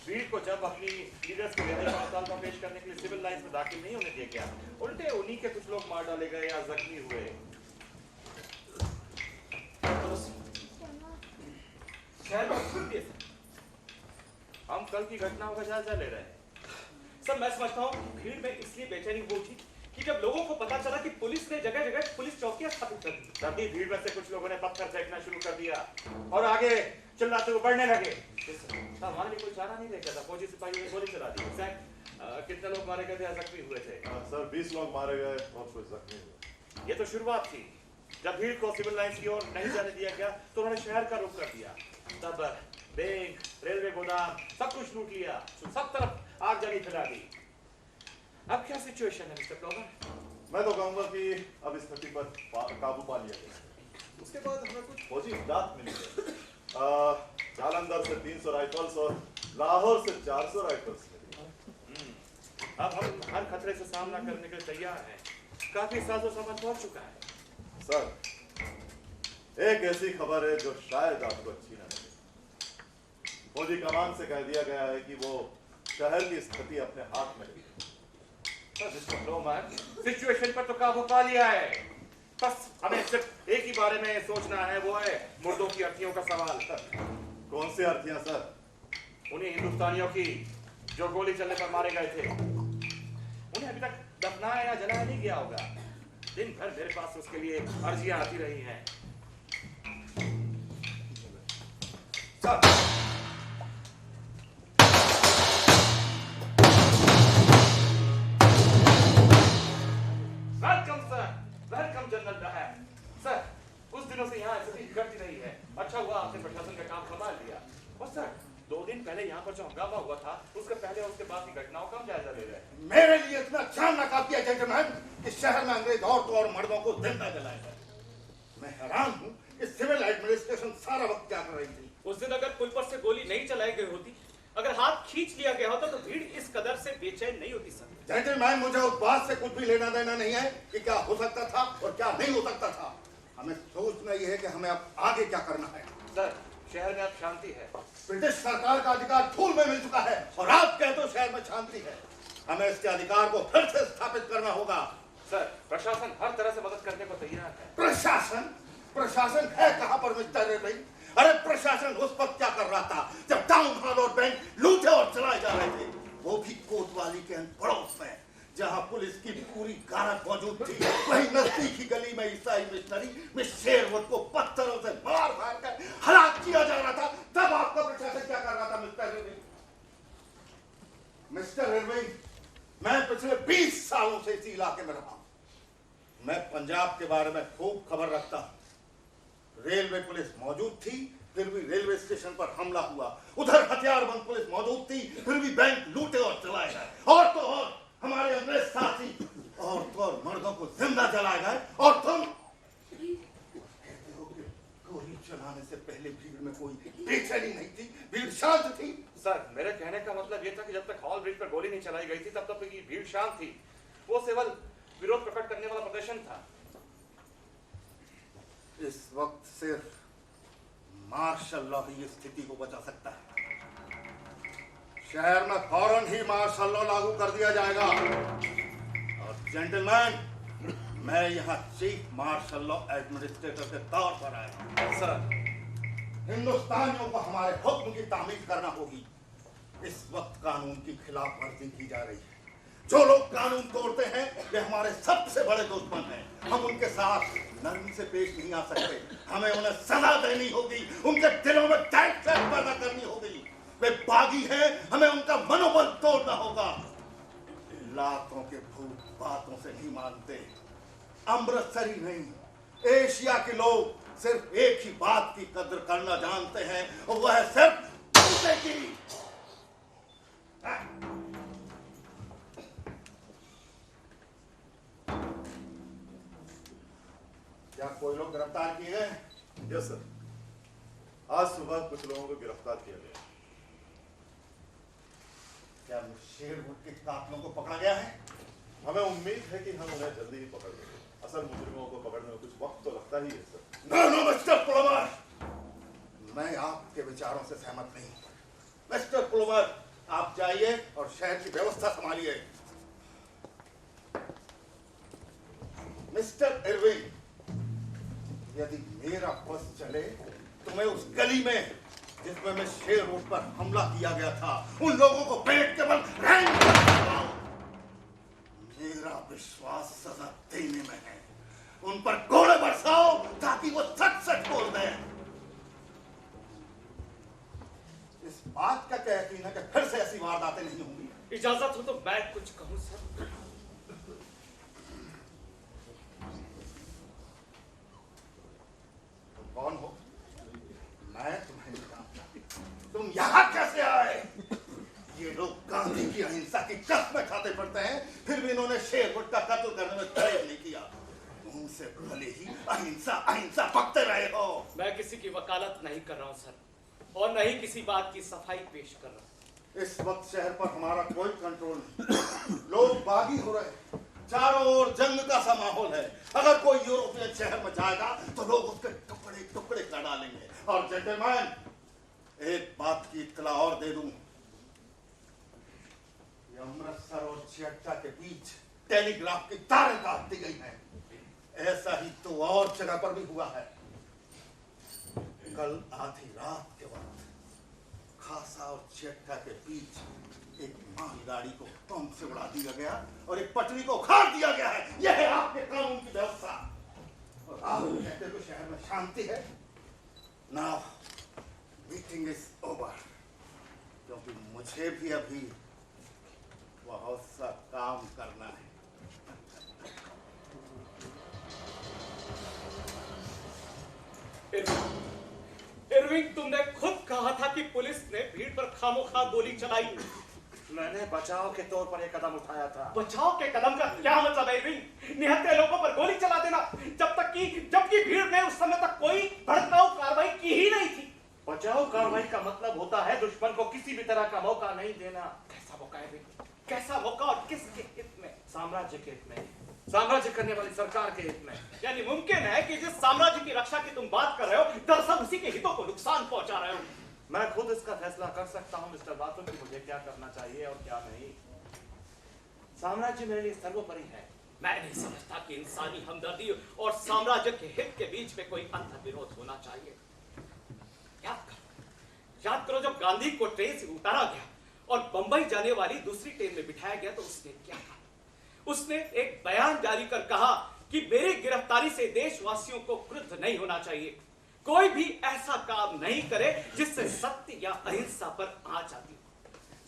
Speaker 7: भीड़ को जब अपनी लीडर्स के रिहाई का मुतालबा पेश करने के लिए सिविल लाइंस में दाखिल नहीं होने दिया गया, उल्टे उन्हीं के कुछ लोग मार डाले गए या जख्मी हुए। हम कल की घटनाओं का जायजा ले रहे हैं।
Speaker 1: सर, मैं समझता हूँ भीड़ में इसलिए बेचैनी वो थी कि जब लोगों को पता चला कि पुलिस ने जगह जगह पुलिस चौकियां स्थापित कर दी,
Speaker 7: तभी भीड़ में से कुछ लोगों ने पत्थर फेंकना शुरू कर दिया और आगे चिल्लाते हुए बढ़ने लगे। हमारे लिए कोई चारा नहीं रह गया था। फौजी सिपाहियों ने गोली चला दी। कितने लोग मारे गए थे या जख्मी हुए थे?
Speaker 5: सर, 20 लोग मारे गए और कुछ जख्मी हुए।
Speaker 7: ये तो शुरुआत थी। जब भीड़ को सिविल लाइंस की ओर नहीं जाने दिया गया तो उन्होंने शहर का रुख कर दिया। तब बैंक, रेलवे गोदाम सब कुछ लूट लिया, सब तरफ आगजनी फैला दी। अब क्या सिचुएशन है मिस्टर प्लोवर?
Speaker 5: मैं तो कहूंगा कि अब स्थिति पर काबू पा लिया गया। उसके बाद हमें कुछ फौजी इमदाद मिली है। जालंधर से 300 राइफल्स और लाहौर से 400 राइफल्स मिली।
Speaker 7: अब हम हर खतरे से सामना करने के लिए तैयार हैं। काफी साजो सामान पहुंच चुका है।
Speaker 5: सर, एक ऐसी खबर है जो शायद आपको अच्छी ना लगे। फौजी कमान से कह दिया गया है कि वो शहर की स्थिति अपने हाथ में रखी।
Speaker 7: सिचुएशन पर तो काबू पा लिया है। बस हमें सिर्फ एक ही बारे में सोचना है, वो है मुर्दों की अर्थियों का सवाल।
Speaker 5: कौन सी अर्थियां सर?
Speaker 7: उन्हीं हिंदुस्तानियों की जो गोली चलने पर मारे गए थे। उन्हें अभी तक दफनाया या जलाया नहीं गया होगा। दिन भर मेरे पास उसके लिए अर्जियां आती रही हैं। Welcome sir, welcome general Dahar. Sir, कुछ दिनों से यहाँ स्थिति बिगड़ती रही है। अच्छा हुआ आपने प्रशासन का काम संभाल लिया बस सर 2 दिन पहले यहाँ पर जो हंगामा हुआ था उसके पहले और उसके बाद की घटनाओं का हम जायजा ले रहे हैं।
Speaker 2: मेरे लिए इतना जानना काफी है जेंटलमैन कि शहर में अंग्रेज औरतों और मर्दों को जिंदा जलाया गया। मैं हैरान हूँ कि सिविल एडमिनिस्ट्रेशन सारा वक्त क्या कर रही थी।
Speaker 1: उस दिन अगर पुल पर से गोली नहीं चलाई गई होती, अगर हाथ खींच लिया गया होता तो भीड़ इस कदर से बेचैन नहीं होती सर।
Speaker 2: जेंटलमैन, मुझे उस बात से कुछ भी लेना देना नहीं है कि क्या हो सकता था और क्या नहीं हो सकता था। हमें सोचना ये है कि हमें अब आगे क्या करना है।
Speaker 7: सर शहर में अब शांति है।
Speaker 2: ब्रिटिश सरकार का अधिकार धूल में मिल चुका है और आप कहते हो शहर में शांति है। हमें इसके अधिकार को फिर से स्थापित करना होगा।
Speaker 7: सर प्रशासन हर तरह से मदद करने को तैयार है।
Speaker 2: प्रशासन प्रशासन है कहां पर मिस्टर रेलवे? अरे प्रशासन उस वक्त क्या कर रहा था जब टाउन हॉल और बैंक लूटे और चलाए जा रहे थे, वो भी कोतवाली के पड़ोस में, जहां पुलिस की पूरी गारद मौजूद थी। वहीं नजदीकी गली में ईसाई मिशनरी में शेरवुड को पत्थरों से मार मार कर हलाक किया जा रहा था। तब आपका प्रशासन क्या कर रहा था मिस्टर रेलवे? मिस्टर रेलवे, मैं पिछले 20 सालों से इसी इलाके में रहा। मैं पंजाब के बारे में खूब खबर रखता हूं। रेलवे पुलिस मौजूद थी, फिर भी रेलवे स्टेशन पर हमला हुआ। उधर हथियारबंद पुलिस मौजूद थी, फिर भी बैंक लूटे और चलाए गए। और तो और हमारे अंग्रेज साथी औरतों और मर्दों को जिंदा जलाए गए। और तुम कहते हो कि गोली चलाने से पहले भीड़ में कोई बेचैनी नहीं थी, भीड़ शांत थी।
Speaker 7: सर मेरे कहने का मतलब ये था कि जब तक हॉल ब्रिज पर गोली नहीं चलाई गई थी तब तक की भीड़ शांत थी। वो केवल विरोध प्रकट करने वाला प्रदर्शन था।
Speaker 2: इस वक्त सिर्फ मार्शल लॉ ही इस स्थिति को बचा सकता है। शहर में फौरन ही मार्शल लॉ लागू कर दिया जाएगा। और जेंटलमैन, मैं यहाँ चीफ मार्शल लॉ एडमिनिस्ट्रेटर के तौर पर आया हूँ।
Speaker 7: सर
Speaker 2: हिंदुस्तानियों को हमारे हुक्म की तामील करना होगी। इस वक्त कानून की खिलाफ वर्जी की जा रही है। जो लोग कानून तोड़ते हैं वे हमारे सबसे बड़े दुश्मन हैं। हम उनके साथ नरमी से पेश नहीं आ सकते। हमें उन्हें सजा देनी होगी, उनके दिलों में दहशत पैदा करनी होगी। वे बागी हैं, हमें उनका मनोबल तोड़ना होगा। लाखों के भूत बातों से नहीं मानते। अमृतसर ही नहीं, एशिया के लोग सिर्फ एक ही बात की कद्र करना जानते हैं और वह है सिर्फ पैसे की। क्या कोई लोग गिरफ्तार किए गए?
Speaker 5: यस सर, आज सुबह कुछ लोगों को गिरफ्तार किया गया।
Speaker 2: क्या शेरवुड के कातलों को पकड़ा गया है?
Speaker 5: हमें उम्मीद है कि हम उन्हें जल्दी ही पकड़ लेंगे। असल मुजरिमों को पकड़ने में कुछ वक्त तो लगता ही है सर।
Speaker 2: नो मिस्टर पुलवर, मैं आपके विचारों से सहमत नहीं। मिस्टर पुलवर, आप जाइए और शहर की व्यवस्था संभालिए। मिस्टर इरविन, यदि मेरा बस चले तो मैं उस गली में जिसमें मैं शेरवुड पर हमला किया गया था उन लोगों को पेट के बल रैंक कर। मेरा विश्वास सजा देने में है। उन पर गोले बरसाओ ताकि वो सच सच बोल दें। इस बात का क्या यकीन है कि फिर से ऐसी वारदातें नहीं होंगी?
Speaker 1: इजाजत हो तो मैं कुछ कहूं सर।
Speaker 2: कौन हो? मैं तुम्हें नहीं जानता। तुम यहाँ कैसे आए? ये लोग गांधी की अहिंसा की कसमें खाते पड़ते हैं, फिर भी इन्होंने शेरवुड का कत्ल करने में धैर्य नहीं किया। उनसे भले ही अहिंसा अहिंसा बकते रहे हो।
Speaker 1: मैं किसी की वकालत नहीं कर रहा हूँ सर, और न ही किसी बात की सफाई पेश कर रहा हूँ।
Speaker 2: इस वक्त शहर पर हमारा कोई कंट्रोल नहीं। लोग बागी हो रहे, चारों ओर जंग का सा माहौल है। अगर कोई यूरोपियन शहर में जाएगा तो लोग उसके टुकड़े टुकड़े कर डालेंगे। और जेंटलमैन, एक बात की इत्तला और दे दूं, अमृतसर और चियट्टा के बीच टेलीग्राफ की तारें काट दी गई हैं। ऐसा ही तो और जगह पर भी हुआ है। कल आधी रात के वक्त खासा और चियट्टा के बीच एक मालगाड़ी को पंप से उड़ा दिया गया और एक पटरी को उखाड़ दिया गया है। यह है आपके कानून की व्यवस्था। और आप कहते हो शहर में शांति है। नाउ मीटिंग इज ओवर, क्योंकि मुझे भी अभी बहुत सा काम करना है।
Speaker 1: इरविन, इरविंग, तुमने खुद कहा था कि पुलिस ने भीड़ पर खामोखा गोली चलाई।
Speaker 7: मैंने बचाव के तौर पर एक कदम उठाया था।
Speaker 1: बचाव के कदम का क्या मतलब है इरविंग? निहत्थे लोगों पर गोली चला देना, जबकि भीड़ ने उस समय तक कोई भड़काऊ कार्रवाई की ही नहीं थी।
Speaker 7: बचाव कार्रवाई का मतलब होता है दुश्मन को किसी भी तरह का मौका नहीं देना।
Speaker 1: कैसा मौका है इरविंग? कैसा मौका और किसके हित में?
Speaker 7: साम्राज्य के हित में, साम्राज्य करने वाली सरकार के हित में।
Speaker 1: यानी मुमकिन है कि जिस साम्राज्य की रक्षा की तुम बात कर रहे हो, दरअसल उसी के हितों को नुकसान पहुंचा रहे हो।
Speaker 7: मैं खुद इसका फैसला कर सकता हूं मिस्टर बाथुल कि मुझे क्या करना चाहिए और क्या नहीं। साम्राज्य मेरे लिए सर्वोपरि है।
Speaker 1: मैं नहीं समझता कि इंसानी हमदर्दी और साम्राज्य के हित के बीच में कोई अंतर्विरोध होना चाहिए। याद करो जब गांधी को ट्रेन से उतारा गया और बंबई जाने वाली दूसरी ट्रेन में बिठाया गया तो उसने क्या कहा? उसने एक बयान जारी कर कहा कि मेरी गिरफ्तारी से देशवासियों को क्रुद्ध नहीं होना चाहिए। कोई भी ऐसा काम नहीं करे जिससे सत्य या अहिंसा पर आंच आती हो।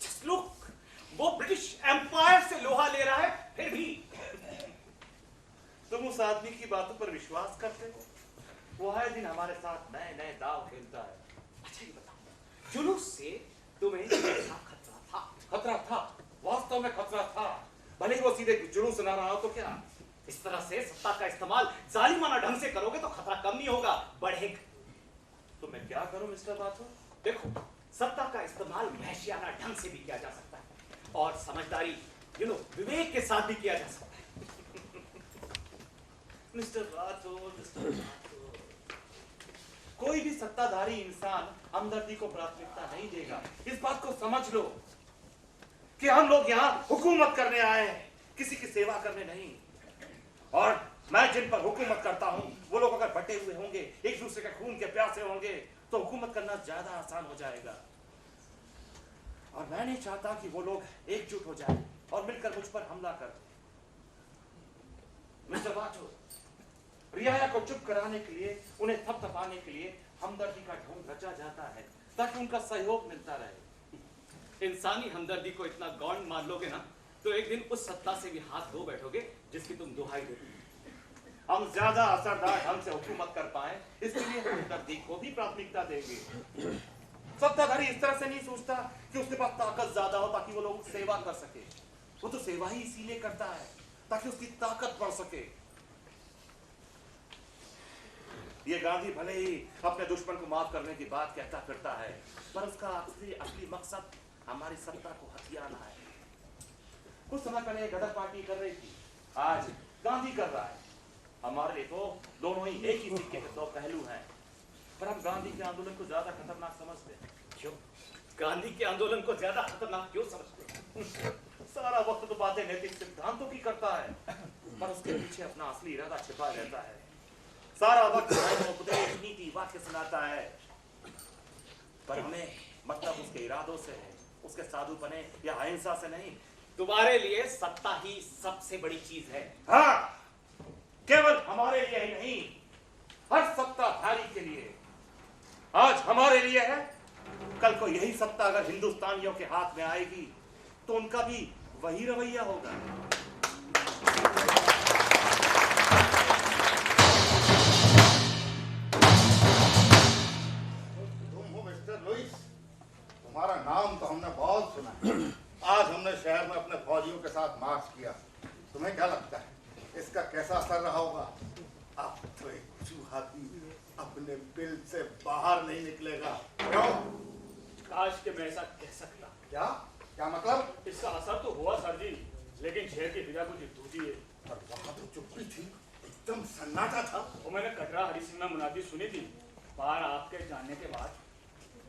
Speaker 1: Just look, वो ब्रिटिश एम्पायर से लोहा ले रहा है, फिर भी
Speaker 7: तुम उस आदमी की बातों पर विश्वास करते हो? वो हर दिन हमारे साथ नए नए दाव खेलता है।
Speaker 1: अच्छा ये बताओ, जुलूस से तुम्हें कैसा खतरा था?
Speaker 7: खतरा था, वास्तव में खतरा था। भले ही वो सीधे जुलूस सुना रहा हो तो क्या।
Speaker 1: इस तरह से सत्ता का इस्तेमाल जालिमाना ढंग से करोगे तो खतरा कम नहीं होगा, बढ़ेगा।
Speaker 7: तो मैं क्या करूं मिस्टर बाथुल?
Speaker 1: देखो, सत्ता का इस्तेमाल वहशियाना ढंग से भी किया जा सकता है और समझदारी, विवेक के साथ भी किया जा सकता है।
Speaker 7: मिस्टर बाथुल, कोई भी सत्ताधारी इंसान हमदर्दी को प्राथमिकता नहीं देगा। इस बात को समझ लो कि हम लोग यहाँ हुकूमत करने आए हैं, किसी की सेवा करने नहीं। और मैं जिन पर हुकूमत करता हूं वो लोग अगर बटे हुए होंगे, एक दूसरे के खून के प्यासे होंगे तो हुकूमत करना ज्यादा आसान हो जाएगा। और मैं नहीं चाहता कि वो लोग एकजुट हो जाएं और मिलकर मुझ पर हमला कर। मिस्टर बाथुल, रियाया को चुप कराने के लिए, उन्हें थपथपाने के लिए हमदर्दी का ढोंग रचा जाता है ताकि उनका सहयोग मिलता रहे।
Speaker 1: इंसानी हमदर्दी को इतना गौण मान लोगे ना तो एक दिन उस सत्ता से भी हाथ धो बैठोगे जिसकी तुम दुहाई देते।
Speaker 7: हम ज्यादा असरदार ढंग से हुकूमत कर पाए इसके लिए हमदर्दी को भी प्राथमिकता देंगे। सत्ताधारी इस तरह से नहीं सोचता कि उसके पास ताकत ज्यादा हो ताकि वो लोगों की सेवा कर सके। वो तो सेवा ही इसीलिए करता है ताकि उसकी ताकत बढ़ सके। ये गांधी भले ही अपने दुश्मन को माफ करने की बात कहता फिरता है, पर उसका असली मकसद हमारी सत्ता को हथियाना है। कुछ समय पहले गदर पार्टी कर रही थी, आज गांधी कर रहा है। हमारे लिए तो दोनों ही एक ही सिक्के के दो पहलू हैं, पर हम गांधी के आंदोलन को ज्यादा खतरनाक समझते हैं।
Speaker 1: क्यों? गांधी के आंदोलन को ज्यादा खतरनाक क्यों समझते?
Speaker 7: सारा वक्त तो बातें नैतिक सिद्धांतों की करता है, पर उसके पीछे अपना असली इरादा छिपा रहता है। सारा वक्त उपदेश, नीति, वाक्य सुनाता है, पर हमें मतलब उसके इरादों से है, उसके साधुपने या अहिंसा से नहीं।
Speaker 1: तुम्हारे लिए सत्ता ही सबसे बड़ी चीज है।
Speaker 7: हाँ, केवल हमारे लिए ही नहीं, हर सत्ताधारी के लिए। आज हमारे लिए है, कल को यही सत्ता अगर हिंदुस्तानियों के हाथ में आएगी तो उनका भी वही रवैया होगा।
Speaker 2: तुम हो मिस्टर लुइस, तुम्हारा नाम तो हमने बहुत सुना है। आज हमने शहर में अपने फौजियों के साथ मार्च किया। तुम्हें क्या लगता है इसका कैसा असर रहा होगा? अब तो एक चूहा भी अपने बिल से बाहर नहीं निकलेगा। क्यों?
Speaker 8: काश के मैं ऐसा कह सकता।
Speaker 2: क्या क्या मतलब?
Speaker 8: इसका असर तो हुआ सर जी, लेकिन शहर की फिजा कुछ धूती है।
Speaker 2: और वहां तो चुप्पी थी, एकदम सन्नाटा था।
Speaker 8: वो मैंने कटरा हरी सिंह में मुनादी सुनी थी। बाहर आपके जाने के बाद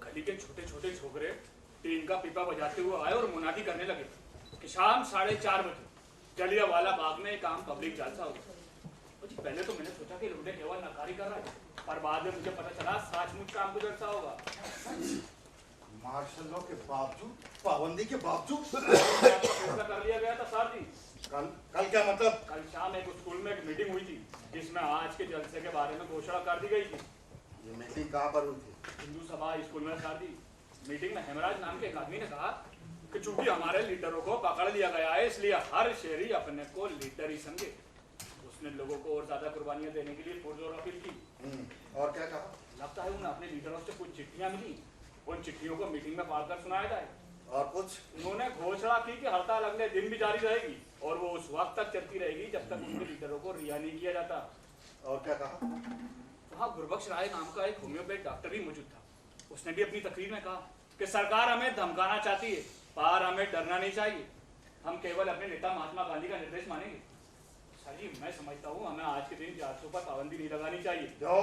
Speaker 8: गली के छोटे छोटे छोकरे टीन का पीपा बजाते हुए आए और मुनादी करने लगे कि शाम 4:30 बजे जलियांवाला बाग में एक आम पब्लिक जलसा होगा। पहले तो मैंने सोचा कि लुंडे केवल नकारी कर रहा है, पर बाद में मुझे पता चला सचमुच काम को जलसा होगा।
Speaker 2: मार्शल लॉ के बावजूद, पाबंदी के बावजूद
Speaker 8: फैसला कर लिया गया था सर जी।
Speaker 2: कल क्या मतलब?
Speaker 8: कल शाम एक स्कूल में एक मीटिंग हुई थी जिसमें आज के जलसे के बारे में घोषणा कर दी गई थी।
Speaker 2: ये मीटिंग कहाँ पर हुई थी?
Speaker 8: हिंदू सभा स्कूल में सर जी। मीटिंग में हेमराज नाम के एक आदमी ने कहा कि चूंकि हमारे लीडरों को पकड़ लिया गया है इसलिए हर शहरी अपने को लीडर ही समझे। उसने लोगों को और ज्यादा कुर्बानियां देने के लिए पुरजोर अपील की।
Speaker 2: और क्या कहा?
Speaker 8: लगता है उन्हें अपने लीडरों से कुछ
Speaker 1: चिट्ठियां मिली, उन चिट्ठियों को मीटिंग में पढ़कर सुनाया जाए।
Speaker 2: और कुछ?
Speaker 1: उन्होंने घोषणा की कि हड़ताल अगले दिन भी जारी रहेगी और वो उस वक्त तक चलती रहेगी जब तक उनके लीडरों को रिहा नहीं किया जाता।
Speaker 2: और क्या कहा?
Speaker 1: वहाँ गुरबख्श राय नाम का एक होम्योपैथ डॉक्टर भी मौजूद था। उसने भी अपनी तकरीर में कहा कि सरकार हमें धमकाना चाहती है, पर हमें डरना नहीं चाहिए। हम केवल अपने नेता महात्मा गांधी का निर्देश मानेंगे। सर जी, मैं समझता हूँ हमें आज के दिन जांचों पर पाबंदी नहीं लगानी चाहिए।
Speaker 2: क्यों?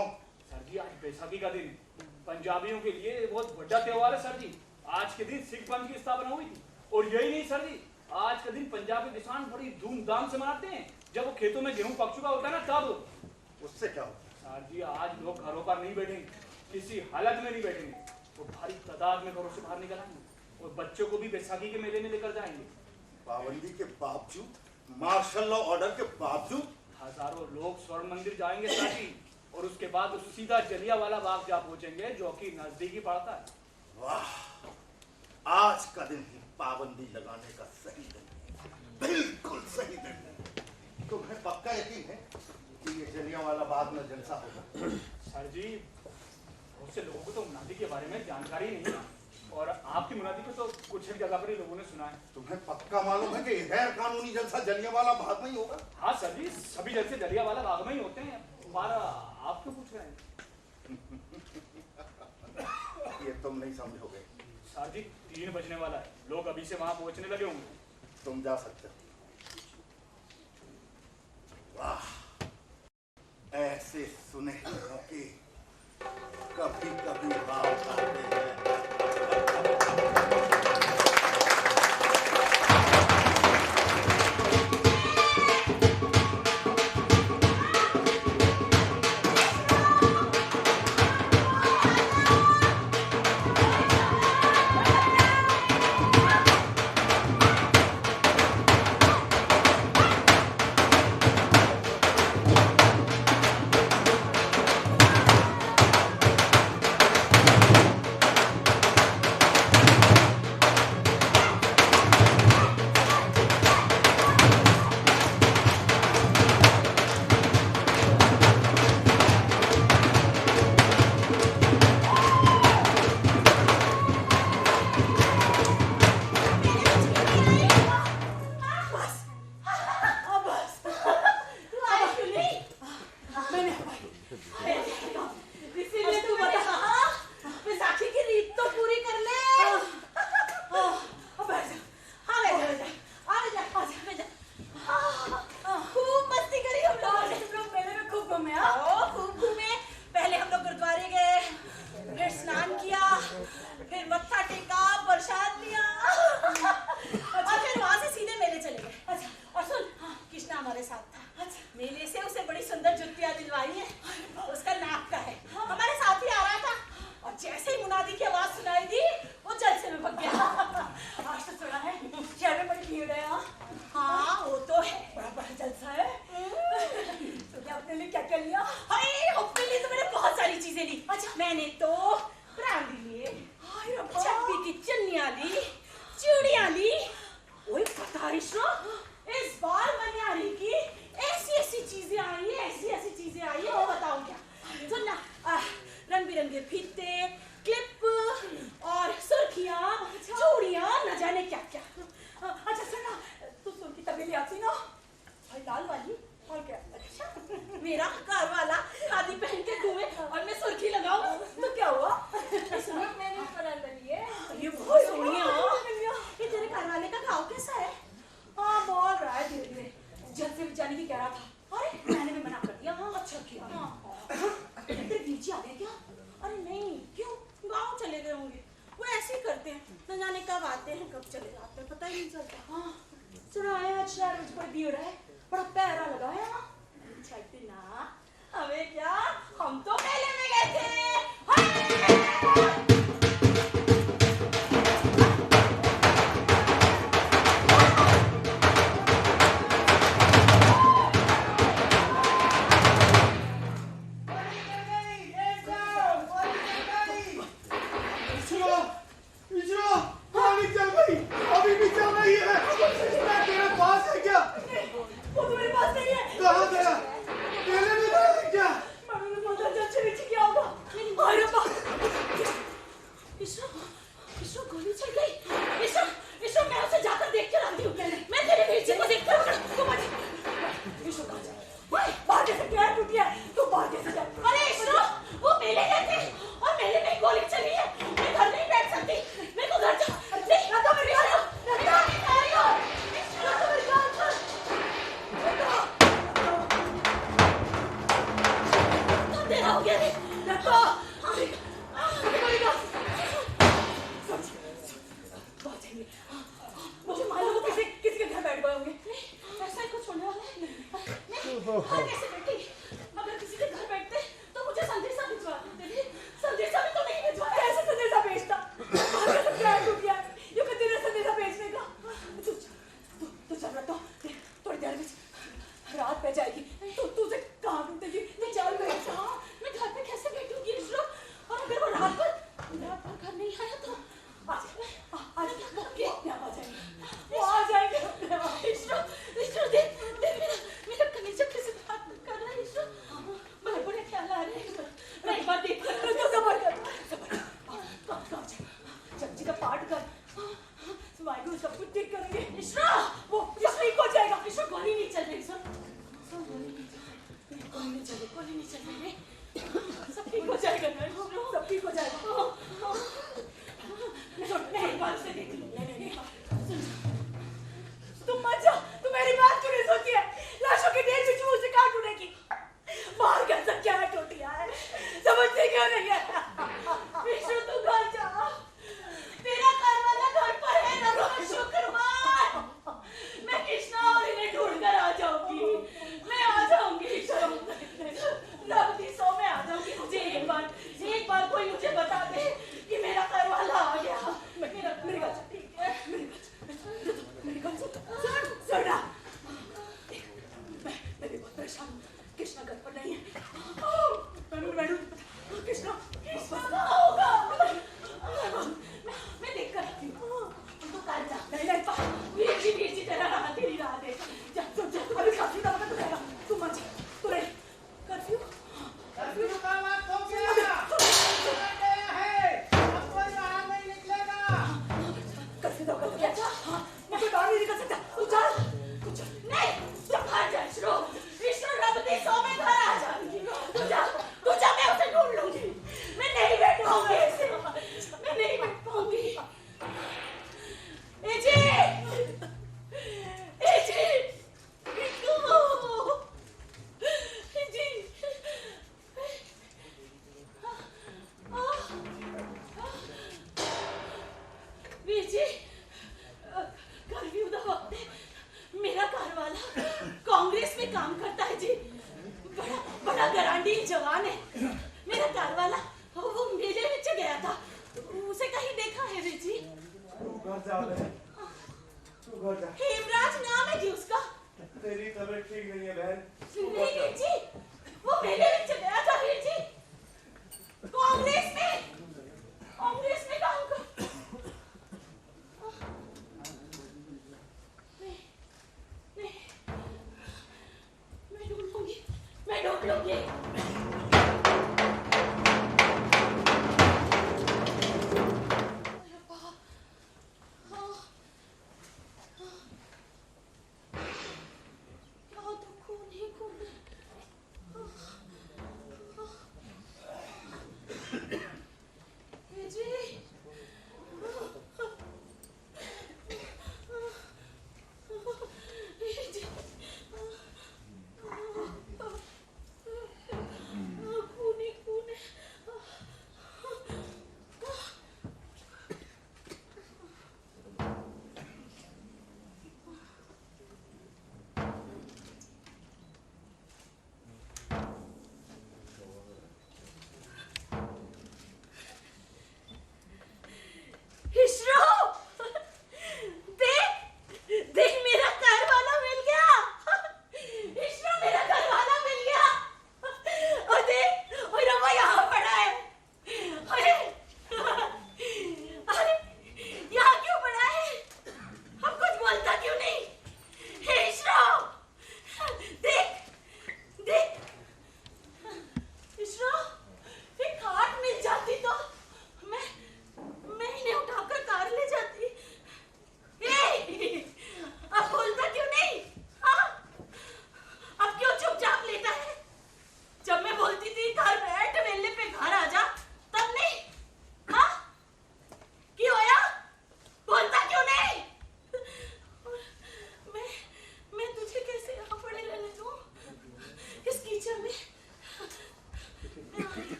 Speaker 1: सर जी, आज बैसाखी का दिन है, पंजाबियों के लिए बहुत बड़ा त्योहार है। सर जी, आज के दिन सिख पंथ की स्थापना हुई थी। और यही नहीं सर जी, आज के दिन पंजाब के किसान बड़ी धूमधाम से मनाते हैं। जब वो खेतों में गेहूं पक चुका होता है ना, तब।
Speaker 2: उससे क्या होता?
Speaker 1: सर जी, आज लोग घरों पर नहीं बैठेंगे, किसी हालत में नहीं बैठेंगे, वो भारी तादाद में घरों से बाहर निकल आएंगे और बच्चों को भी बैसाखी के मेले में लेकर जाएंगे।
Speaker 2: पाबंदी के बावजूद, मार्शल लॉ ऑर्डर के बावजूद
Speaker 1: हजारों लोग स्वर्ण मंदिर जाएंगे सर जी, और उसके बाद सीधा जलियांवाला बाग जा पहुंचेंगे, जो कि नजदीकी पड़ता है।
Speaker 2: वाह, आज का दिन ही पाबंदी लगाने का सही दिन है, बिल्कुल सही दिन है। तुम्हें पक्का यकीन है कि ये जलियांवाला बाग में जलसा होगा?
Speaker 1: सर जी, बहुत से लोगों को तो मुनादी के बारे में जानकारी नहीं है, और आपकी मुनादी को तो कुछ एक जगह पर ही लोगों ने सुना है।
Speaker 2: तुम्हें पक्का मालूम है कि गैर कानूनी जलसा जलियांवाला बाग में ही होगा?
Speaker 1: हाँ सर जी, सभी जलसे जलियांवाला बाग में ही होते हैं। हमारा आप क्यों पूछ रहे हैं?
Speaker 2: ये तुम नहीं समझोगे।
Speaker 1: सर जी, 3 बजने वाला है, लोग अभी से वहां पहुंचने लगे होंगे।
Speaker 2: तुम जा सकते हो। वाह, ऐसे सुनहरे मौके कभी कभी हाथ आते हैं।
Speaker 3: घर जा बहन, तू घर जा।
Speaker 10: हेमराज नाम है जी उसका।
Speaker 3: तेरी तबीयत ठीक नहीं है बहन।
Speaker 10: नहीं वीर जी, वो मेले में चले गया था वीर जी। कांग्रेस में काम कर। नहीं, मैं ढूंढ लूंगी।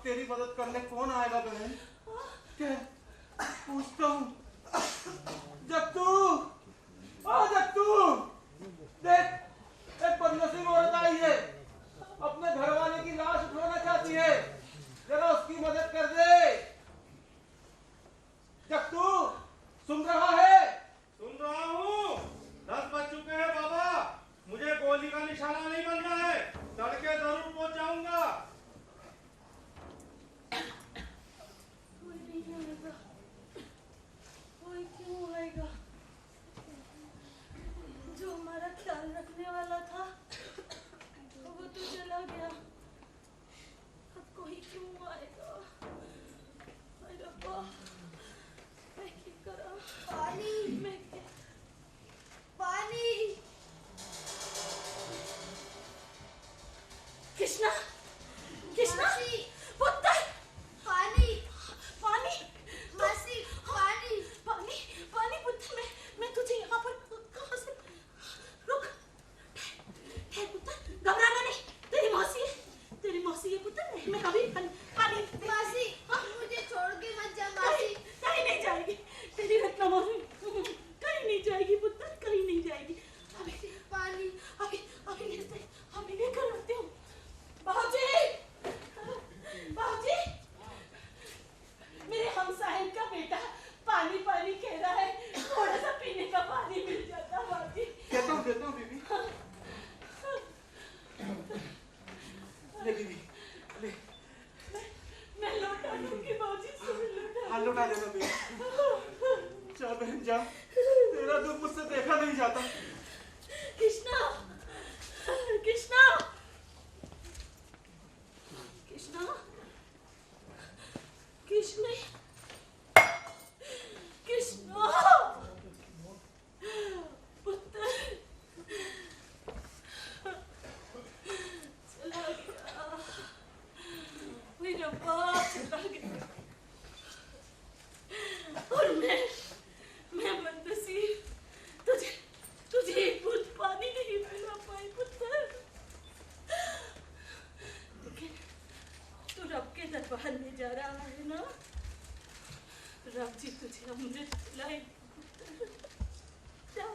Speaker 1: तेरी मदद करने कौन आएगा बहन? क्या पूछता हूँ। जट्टू, जट्टू, देख एक बदनसीब औरत आई है, अपने घर वाले की लाश उठाना चाहती है, जरा उसकी मदद कर दे। जट्टू, सुन रहा है?
Speaker 13: सुन रहा हूँ। 10 बज चुके हैं बाबा, मुझे गोली का निशाना नहीं बनना है, तड़के जरूर पहुंच जाऊंगा।
Speaker 10: कोई क्यों आएगा? जो हमारा ख्याल रखने वाला था वो तो चला गया, अब कोई क्यों आएगा? अरे रब्बा, मैं क्या करा? मैं पानी। कृष्णा, कृष्णा, पुत्र, पानी, पानी, मासी, पानी, पानी, पानी, पुत्र, मैं तुझे यहाँ पर कहाँ से? रुक, ठहर पुत्र, घबराना नहीं, तेरी मौसी है पुत्र, मैं कभी पानी। मासी, मुझे छोड़ के मत जा मासी। कहीं नहीं जाएगी, तेरी रत्ना मौसी, कहीं नहीं जाएगी पुत्र, कहीं नहीं जाएगी। अभी पानी, अभी लेकर आती हूँ। बाबूजी, बाबूजी, मेरे हमसाहिब का बेटा पानी पानी कह रहा है, थोड़ा सा पीने का पानी मिल जाता बाबूजी।
Speaker 1: देता हूँ बीबी। ले बीबी, ले।
Speaker 10: मैं लौटा दूंगी बाबूजी,
Speaker 1: हाँ लौटा देना बीबी। जा बहन जा, तेरा दुख मुझसे देखा नहीं जाता।
Speaker 10: कृष्णा, कृष्णा, कृष्णा, कृष्ण, कृष्णा, पुत्र चला गया, मेरा बाप चला गया, और मैं बदनसीब, तुझे एक बूंद पानी नहीं पिला पाई पुत्र। लेकिन तू रब के दरबार में जा रहा है ना, रब जी तुझे अमृत पिलाए पुत्र। जा।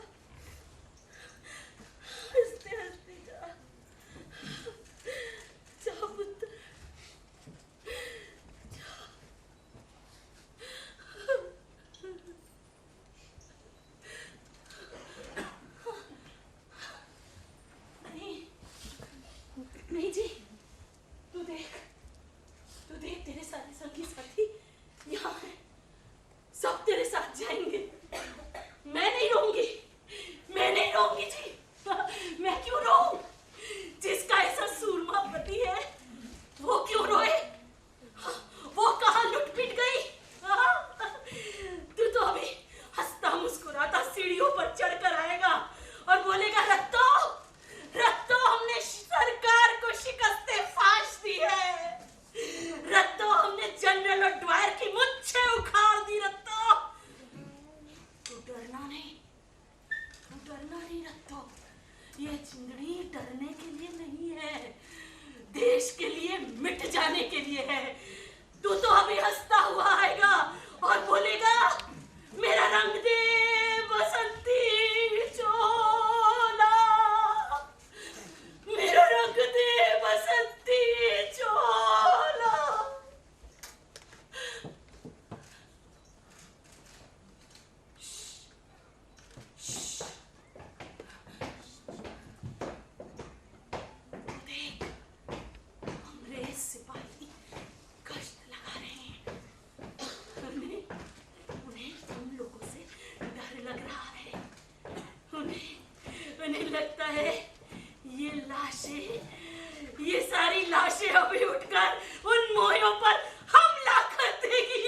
Speaker 9: है ये लाशें, ये सारी लाशें अभी उठकर उन मोहियों पर हमला कर देगी।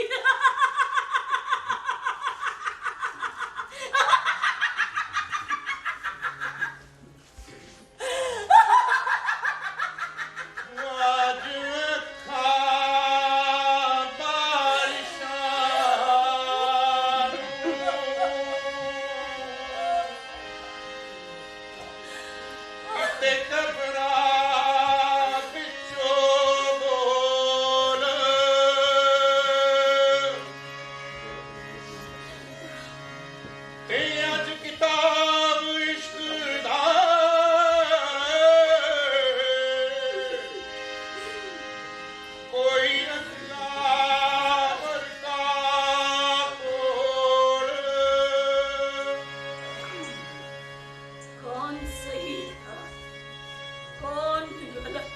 Speaker 9: कौन सही था, कौन गलत,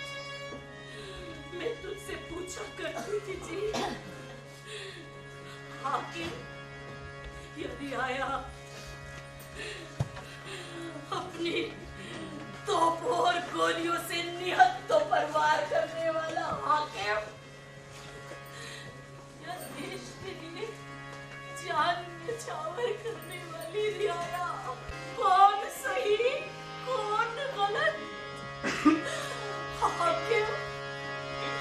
Speaker 9: मैं तुझसे पूछा करती थी जी। हाकिम यदि आया अपनी तोपों और गोलियों से निहत्तों पर वार करने वाला हाकिम, या देश के लिए जान न्यौछावर करने वाली रियाया, कौन सही कौन गलत? हाकिम एक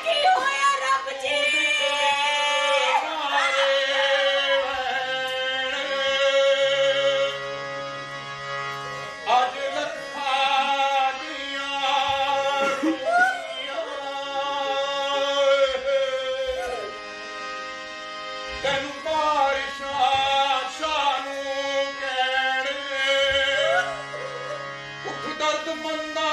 Speaker 9: ही होया रब जी।
Speaker 12: दर्द मंदा